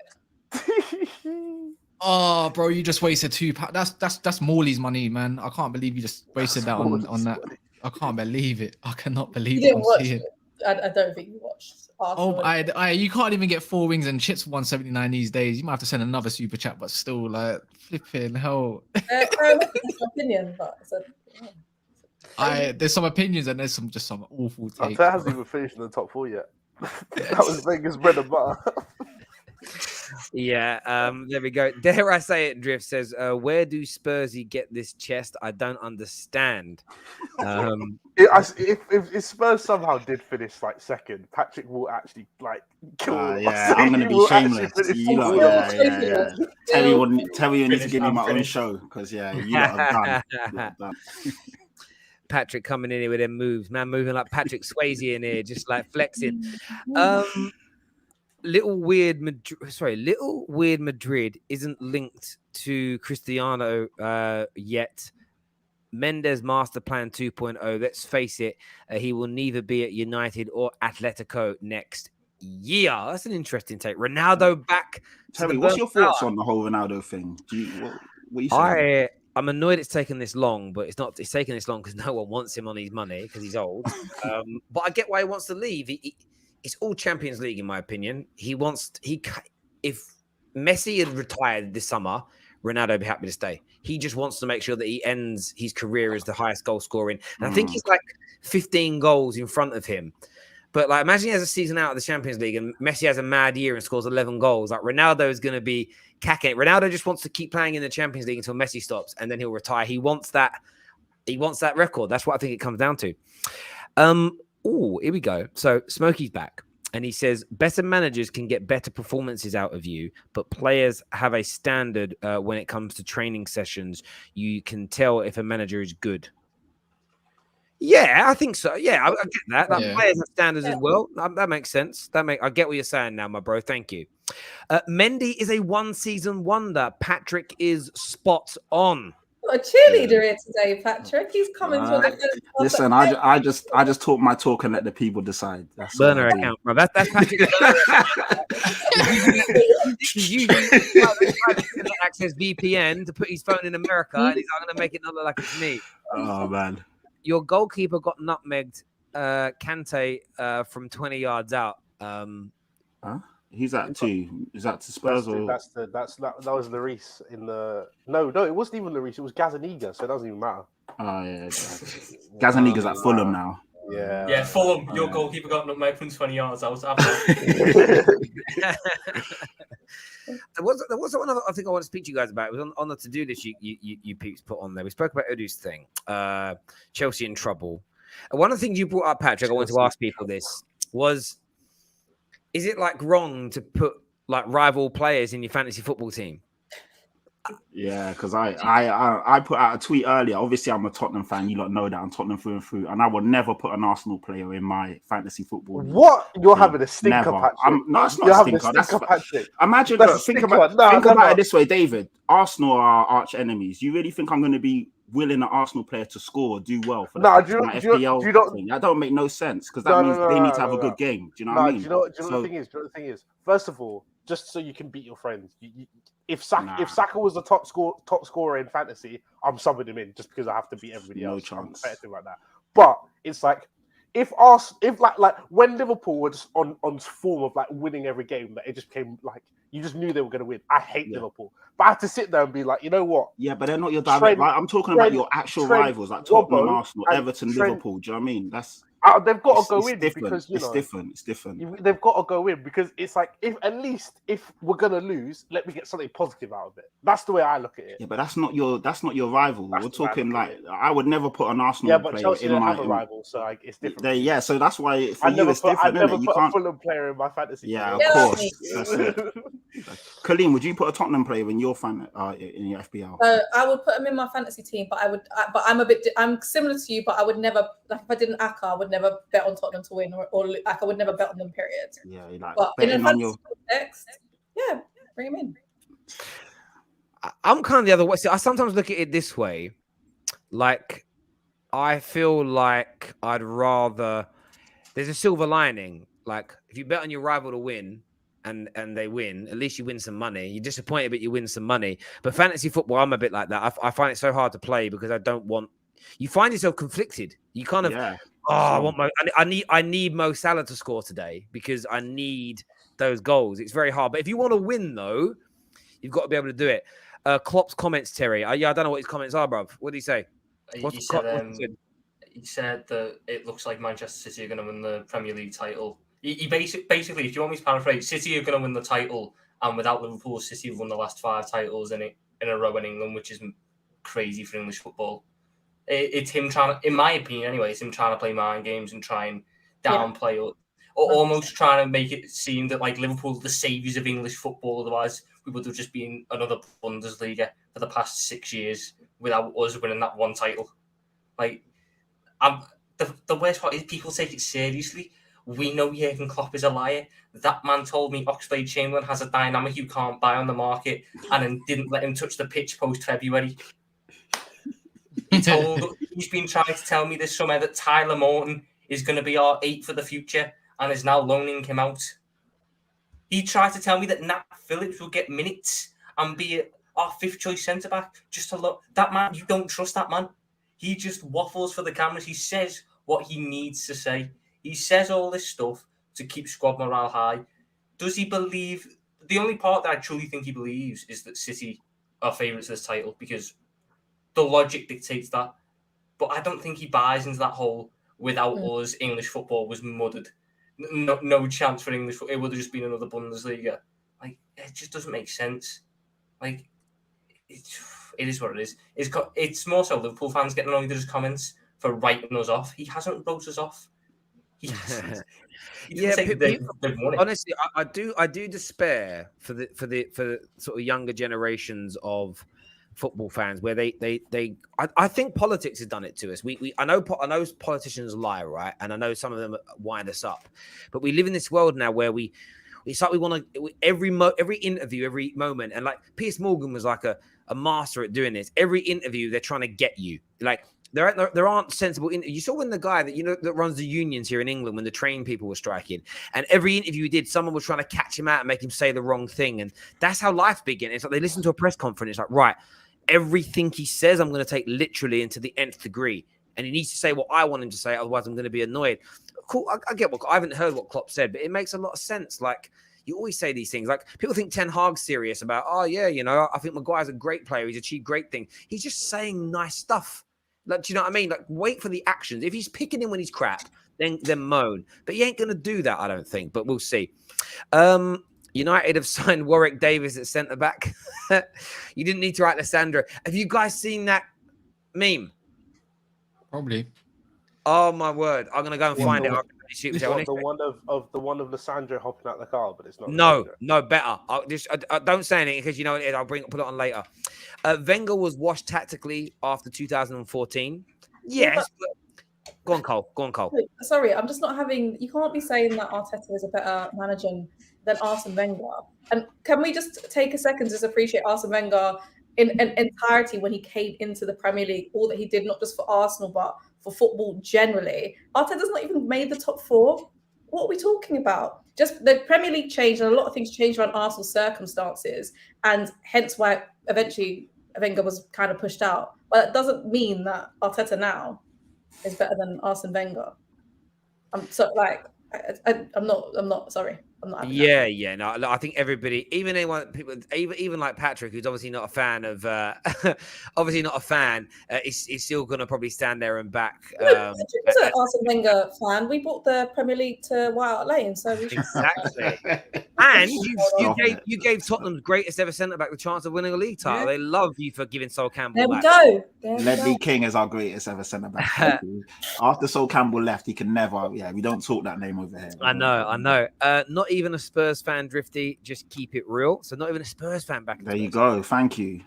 Oh, bro, you just wasted £2. That's Morley's money, man. I can't believe you just wasted that on that. I can't believe it. I cannot believe you it. didn't watch it. I don't think you watched Arsenal. You can't even get 4 wings and chips for 179 these days. You might have to send another super chat, but still, like, flipping hell. That's my opinion, but there's some opinions and there's some awful takes. That hasn't even finished in the top 4 yet. That was Wenger's bread and butter. Yeah, there we go. Dare I say it, Drift says, where do Spursy get this chest? I don't understand. If Spurs somehow did finish like second, Patrick will actually like kill I'm going to be shameless. Terry will need to give me my own show because you lot have done. Patrick coming in here with them moves, man, moving like Patrick Swayze in here, just like flexing. Little Weird Madrid isn't linked to Cristiano yet. Mendes Master Plan 2.0. Let's face it, he will neither be at United or Atletico next year. That's an interesting take. Ronaldo back. Terry, what's your thoughts on the whole Ronaldo thing? What you saying? I'm annoyed it's taken this long, but it's taken this long because no one wants him on his money because he's old. But I get why he wants to leave. It's all Champions League, in my opinion. If Messi had retired this summer, Ronaldo would be happy to stay. He just wants to make sure that he ends his career as the highest goal scoring. And I think he's like 15 goals in front of him. But like, imagine he has a season out of the Champions League and Messi has a mad year and scores 11 goals. Like Ronaldo is going to be cacking it. Ronaldo just wants to keep playing in the Champions League until Messi stops and then he'll retire. He wants that record. That's what I think it comes down to. Here we go. So Smokey's back. And he says, better managers can get better performances out of you, but players have a standard when it comes to training sessions. You can tell if a manager is good. Yeah, I think so. Yeah, I get that. Like, players have standards as well. That makes sense. I get what you're saying now, my bro. Thank you. Mendy is a one-season wonder. Patrick is spot on. A cheerleader here today, Patrick. He's coming for the first. Listen, I just talk my talk and let the people decide. That's burner account, bro. That's Patrick. You access VPN to put his phone in America, and he's going to make it not look like it's me. Oh man, your goalkeeper got nutmegged, Kante, from 20 yards out. Huh? Who's that to? Is that to Spurs or? That was Lloris in the. No, it wasn't even Lloris. It was Gazaniga, so it doesn't even matter. Oh yeah, Gazaniga's at Fulham now. Yeah, Fulham. Your goalkeeper got nutmegged from 20 yards. I was There was one other thing I want to speak to you guys about. It was on the to-do list you peeps put on there. We spoke about Udu's thing, Chelsea in trouble. And one of the things you brought up, Patrick, I wanted to ask people this was, is it like wrong to put like rival players in your fantasy football team? Yeah, because I put out a tweet earlier. Obviously, I'm a Tottenham fan. You lot know that I'm Tottenham through and through, and I would never put an Arsenal player in my fantasy football league. What? You're having a stinker, Never. Patrick. No, it's not a stinker. Patrick. Imagine, think about it this way, David. Arsenal are arch enemies. You really think I'm going to be willing an Arsenal player to score or do well for the FPL thing? That don't make no sense, because that means they need to have a good game. Do you know what I mean? Do you know what the thing is? First of all, just so you can beat your friends, if Saka was the top scorer in fantasy, I'm subbing him in just because I have to beat everybody else. No chance. Competitive like that. But it's like if like when Liverpool were just on form of like winning every game, that it just became like you just knew they were going to win. I hate Liverpool, but I had to sit there and be like, you know what? Yeah, but they're not your direct. I'm talking about your actual rivals, like Tottenham, Arsenal, Everton, Liverpool. Do you know what I mean? They've got to go in because it's different. It's different. They've got to go in because it's like if we're gonna lose, let me get something positive out of it. That's the way I look at it. Yeah, but that's not your rival. We're talking like I would never put an Arsenal player Chelsea in my have a rival, so like it's different. So that's why for you it's different. I never put a Fulham player in my fantasy. Yeah, of course. That's it. Colleen, would you put a Tottenham player in your in your FPL? I would put him in my fantasy team, but I'm similar to you, but I would never, like if I didn't Aka, I would never bet on Tottenham to win, or like I would never bet on them. Period. Yeah, like but in a fantasy context, bring him in. I'm kind of the other way. See, I sometimes look at it this way, like I feel like I'd rather. There's a silver lining. Like if you bet on your rival to win, and they win, at least you win some money. You're disappointed, but you win some money. But fantasy football, I'm a bit like that. I find it so hard to play because I don't want. You find yourself conflicted. You kind of, I need Mo Salah to score today because I need those goals. It's very hard. But if you want to win, though, you've got to be able to do it. Klopp's comments, Terry. I don't know what his comments are, bruv. What did he say? He said that it looks like Manchester City are going to win the Premier League title. He basically, if you want me to paraphrase, City are going to win the title, and without Liverpool, City have won the last 5 titles in a row in England, which is crazy for English football. It's him trying to, in my opinion anyway, it's him trying to play mind games and try and downplay or almost trying to make it seem that like Liverpool are the saviours of English football. Otherwise, we would have just been another Bundesliga for the past 6 years without us winning that one title. Like, the worst part is people take it seriously. We know Jurgen Klopp is a liar. That man told me Oxlade-Chamberlain has a dynamic you can't buy on the market and then didn't let him touch the pitch post-February. He's been trying to tell me this summer that Tyler Morton is going to be our 8 for the future and is now loaning him out. He tried to tell me that Nat Phillips will get minutes and be our 5th choice centre-back. Just to look, that man, you don't trust that man. He just waffles for the cameras. He says what he needs to say. He says all this stuff to keep squad morale high. Does he believe... The only part that I truly think he believes is that City are favourites of this title because the logic dictates that. But I don't think he buys into that whole without us, English football was muddied. No chance for English football. It would have just been another Bundesliga. Like, it just doesn't make sense. Like, it is what it is. It's more so Liverpool fans getting annoyed at his comments for writing us off. He hasn't wrote us off. He hasn't. They've won it. Honestly, I do despair for the sort of younger generations of football fans where I think politics has done it to us. I know politicians lie, right? And I know some of them wind us up, but we live in this world now where it's like we want to every interview, every moment, and like Piers Morgan was like a master at doing this. Every interview, they're trying to get you. Like there aren't sensible interviews. You saw when the guy that runs the unions here in England, when the train people were striking, and every interview he did, someone was trying to catch him out and make him say the wrong thing. And that's how life began. It's like they listen to a press conference. It's like, right, everything he says, I'm going to take literally into the nth degree. And he needs to say what I want him to say, otherwise I'm going to be annoyed. Cool, I get I haven't heard what Klopp said, but it makes a lot of sense. Like, you always say these things. Like, people think Ten Hag's serious about, oh yeah, I think Maguire's a great player. He's achieved great things. He's just saying nice stuff. Like, do you know what I mean? Like, wait for the actions. If he's picking him when he's crap, then moan. But he ain't going to do that, I don't think. But we'll see. United have signed Warwick Davis at centre-back. You didn't need to write Lissandro. Have you guys seen that meme? Probably. Oh, my word. I'm going to go and find it. The one of Lissandro hopping out the car, but it's not. No, better. I don't say anything because you know what it is. I'll put it on later. Wenger was washed tactically after 2014. Yes. Go on, Cole. Sorry, I'm just not having. You can't be saying that Arteta is a better manager than Arsene Wenger. And can we just take a second to just appreciate Arsene Wenger in entirety when he came into the Premier League, all that he did, not just for Arsenal, but for football generally. Arteta's not even made the top 4. What are we talking about? Just the Premier League changed and a lot of things changed around Arsenal's circumstances, and hence why eventually Wenger was kind of pushed out. But it doesn't mean that Arteta now is better than Arsene Wenger. I'm not sorry. I'm not. No, I think everybody, even like Patrick, who's obviously not a fan of, is still going to probably stand there and back. Patrick was an Arsene Wenger fan. We brought the Premier League to White Hart Lane, so we exactly. And you gave Tottenham's greatest ever centre back the chance of winning a league title. Yeah. They love you for giving Sol Campbell. There we go. Ledley King is our greatest ever centre back. After Sol Campbell left, he can never. Yeah, we don't talk that name over here. I know. Not even a Spurs fan, Drifty. Just keep it real. So not even a Spurs fan back. There you go. Thank you.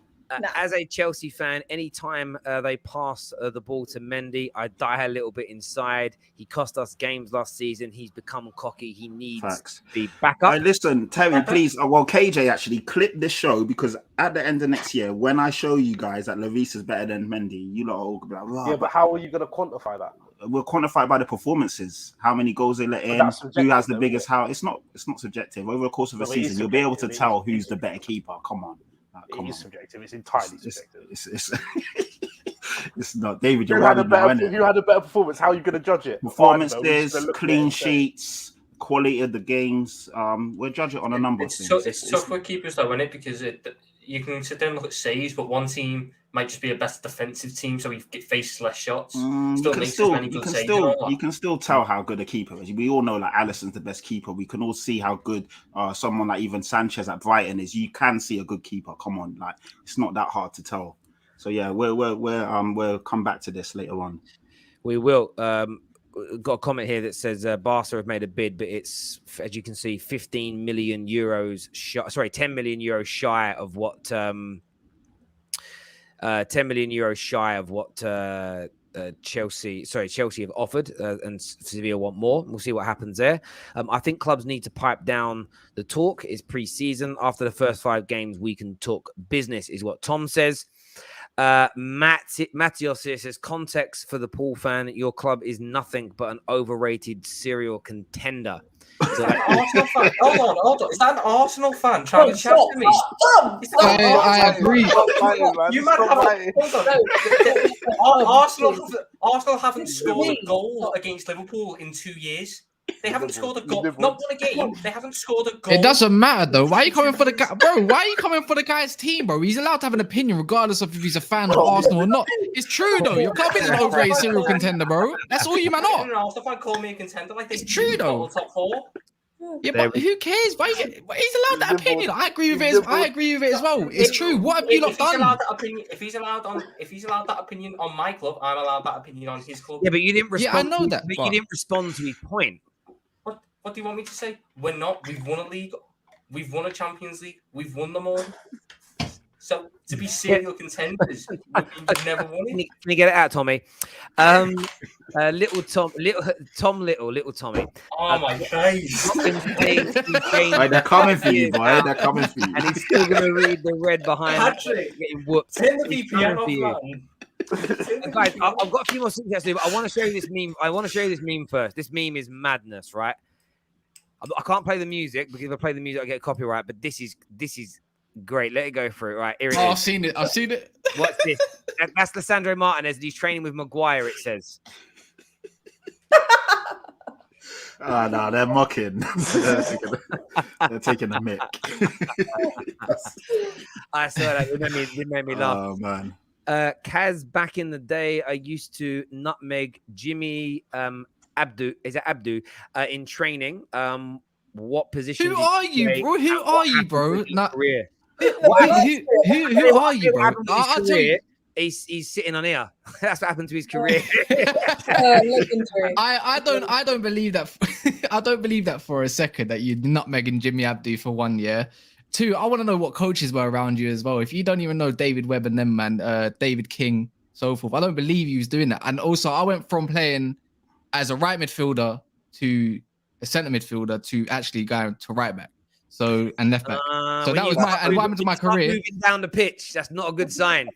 As a Chelsea fan, anytime they pass the ball to Mendy, I die a little bit inside. He cost us games last season. He's become cocky. He needs to be back up. Right, listen, Terry, please. Well, KJ actually clip this show because at the end of next year, when I show you guys that Lloris is better than Mendy, you lot are all blah, blah, yeah, but how are you going to quantify that? We'll quantify by the performances. How many goals they let in? Who has the biggest house? It's not subjective. Over the course of a season, you'll be able to tell who's the better keeper. Come on. It is subjective. It's entirely subjective. It's not. David, who had a better performance? How are you going to judge it? Performances, clean sheets, quality of the games. We'll judge it on a number of things. It's tough with keepers though, isn't it? Because you can sit there and look at saves, but one team might just be a better defensive team, so we faces less shots. You can still tell how good a keeper is. We all know like Alisson's the best keeper. We can all see how good someone like even Sanchez at Brighton is. You can see a good keeper. Come on, like it's not that hard to tell. So yeah, we'll come back to this later on. We will. Got a comment here that says Barca have made a bid, but it's, as you can see, 15 million euros. 10 million euros shy of what. 10 million euros shy of what Chelsea have offered, and Sevilla want more. We'll see what happens there. I think clubs need to pipe down the talk. It's pre-season. After the first 5 games, we can talk business, is what Tom says. Matthias here says, context for the Paul fan, your club is nothing but an overrated serial contender. So Arsenal fan. Hold on. Is that an Arsenal fan trying to chat to me? I agree. You might have. Hold on. Arsenal haven't scored a goal against Liverpool in 2 years. They haven't scored a goal. Not won a game. They haven't scored a goal. It doesn't matter though. Why are you coming for the guy, bro? Why are you coming for the guy's team, bro? He's allowed to have an opinion regardless of if he's a fan of Arsenal or not. It's true though. Your club is an overrated serial contender, bro. That's all you man are. Arsenal fan call me a contender. Like it's true though. Top 4. Yeah, but who cares? Why he's allowed that opinion? I agree with it as well. It's true. What have you not done? If he's allowed that opinion on my club, I'm allowed that opinion on his club. Yeah, but you didn't respond. Yeah, I know that. But you didn't respond to his point. What do you want me to say? We're not. We've won a league. We've won a Champions League. We've won them all. So to be serial contenders, we've never won it. Can you get it out, Tommy? Little Tommy. Oh my Christ! They're coming for you, boy. They're coming for you. And he's still going to read the red behind. Patrick, getting whooped. turn the VPN off, man. Guys, I've got a few more things to do, but I want to show you this meme. I want to show you this meme first. This meme is madness, right? I can't play the music because if I play the music, I get copyright. But this is great. Let it go through it. Right, here it is. I've seen it. What's this? That's Lissandro Martinez. He's training with Maguire. It says. No, they're mocking. They're taking a mick. I saw that. It made me laugh. Oh man. Kaz, back in the day, I used to nutmeg Jimmy Abdu. Is it Abdu? In training. What position? Who are you, bro? Who are you, bro? Who are you, bro? I'll tell you. He's sitting on here. That's what happened to his career. I don't believe that. I don't believe that for a second that you're nutmegging Jimmy Abdu for 1 year. 2, I want to know what coaches were around you as well. If you don't even know David Webb and them, man, David King, so forth, I don't believe you was doing that. And also, I went from playing as a right midfielder to a centre midfielder to actually going to right back. So and left back. So that was what happened to my career. Moving down the pitch, that's not a good sign.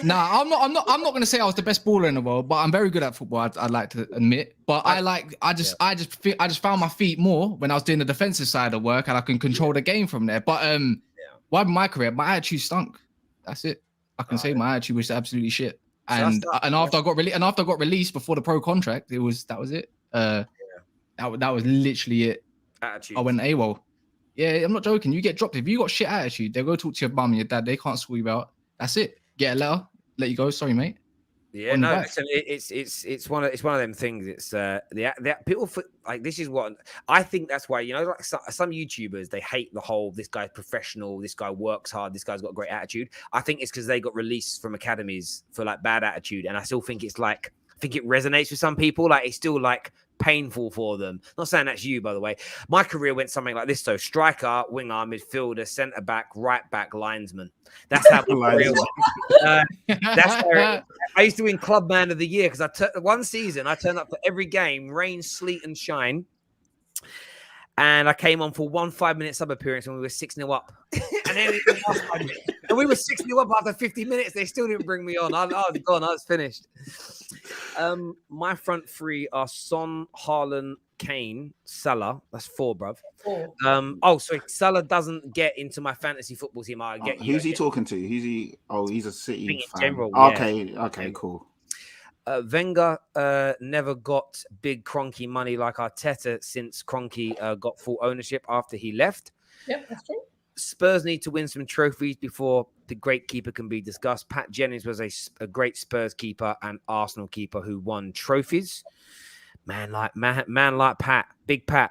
Nah, I'm not going to say I was the best baller in the world, but I'm very good at football. I'd like to admit. But I just found my feet more when I was doing the defensive side of work, and I can control the game from there. But what happened in my career? My attitude stunk. That's it. I can say my attitude was absolutely shit. And after I got released before the pro contract, that was it. That was literally it. Attitude. I went AWOL. Yeah, I'm not joking. You get dropped if you got shit attitude. They'll go talk to your mum and your dad. They can't sort you out. That's it. Get a letter, let you go. Sorry, mate. Yeah, no, listen, it's one of them things. It's the people like this is what I think. That's why like some YouTubers, they hate the whole this guy's professional, this guy works hard, this guy's got a great attitude. I think it's because they got released from academies for like bad attitude, and I still think it's like I think it resonates with some people. Like it's still like painful for them. Not saying that's you, by the way. My career went something like this. So striker, winger, midfielder, centre back, right back, linesman. That's how my career went. That's where I used to win Club Man of the Year because one season I turned up for every game, rain, sleet, and shine. And I came on for 1 5-minute sub appearance when we were 6-0 up. And then we were 6-0 up after 50 minutes. They still didn't bring me on. I was gone. I was finished. My front three are Son, Haaland, Kane, Salah. That's 4, bruv. 4. Sorry. Salah doesn't get into my fantasy football team. I get who's he talking to? Who's he? Oh, he's a City fan. In general, Okay, cool. Wenger never got big Kroenke money like Arteta since Kroenke got full ownership after he left. Yep, that's true. Spurs need to win some trophies before the great keeper can be discussed. Pat Jennings was a great Spurs keeper and Arsenal keeper who won trophies. Man like Pat, big Pat.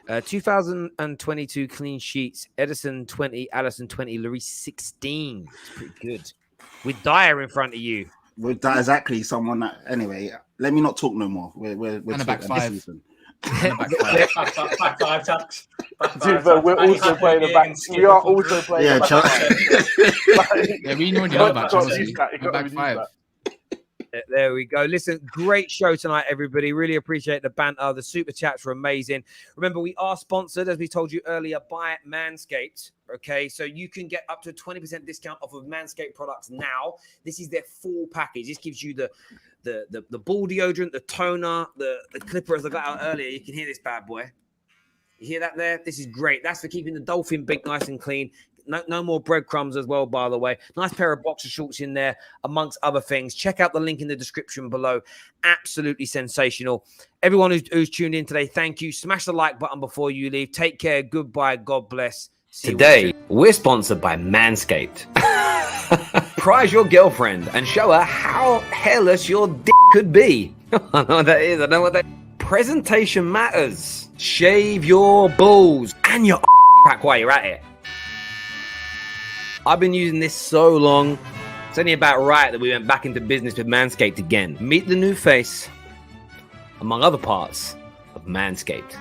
2022 clean sheets. Edison 20, Allison 20, Lloris 16. It's pretty good. With Dyer in front of you. With that, exactly. Someone that. Anyway, let me not talk no more. We're back 5. Back 5 tax. Dude, but we're also playing the back. We are also playing the back. We already know about Chelsea. Back 5. There we go. Listen, great show tonight, everybody. Really appreciate the banter. The super chats were amazing. Remember, we are sponsored, as we told you earlier, by Manscaped. Okay, so you can get up to a 20% discount off of Manscaped products now. This is their full package. This gives you the ball deodorant, the toner, the clipper, as I got out earlier. You can hear this bad boy. You hear that there? This is great. That's for keeping the dolphin big, nice and clean. No more breadcrumbs as well, by the way. Nice pair of boxer shorts in there, amongst other things. Check out the link in the description below. Absolutely sensational. Everyone who's tuned in today, thank you. Smash the like button before you leave. Take care. Goodbye. God bless. Today, we're sponsored by Manscaped. Prize your girlfriend and show her how hairless your dick could be. I know what that is. I know what that is. Presentation matters. Shave your balls and your back while you're at it. I've been using this so long. It's only about right that we went back into business with Manscaped again. Meet the new face, among other parts, of Manscaped.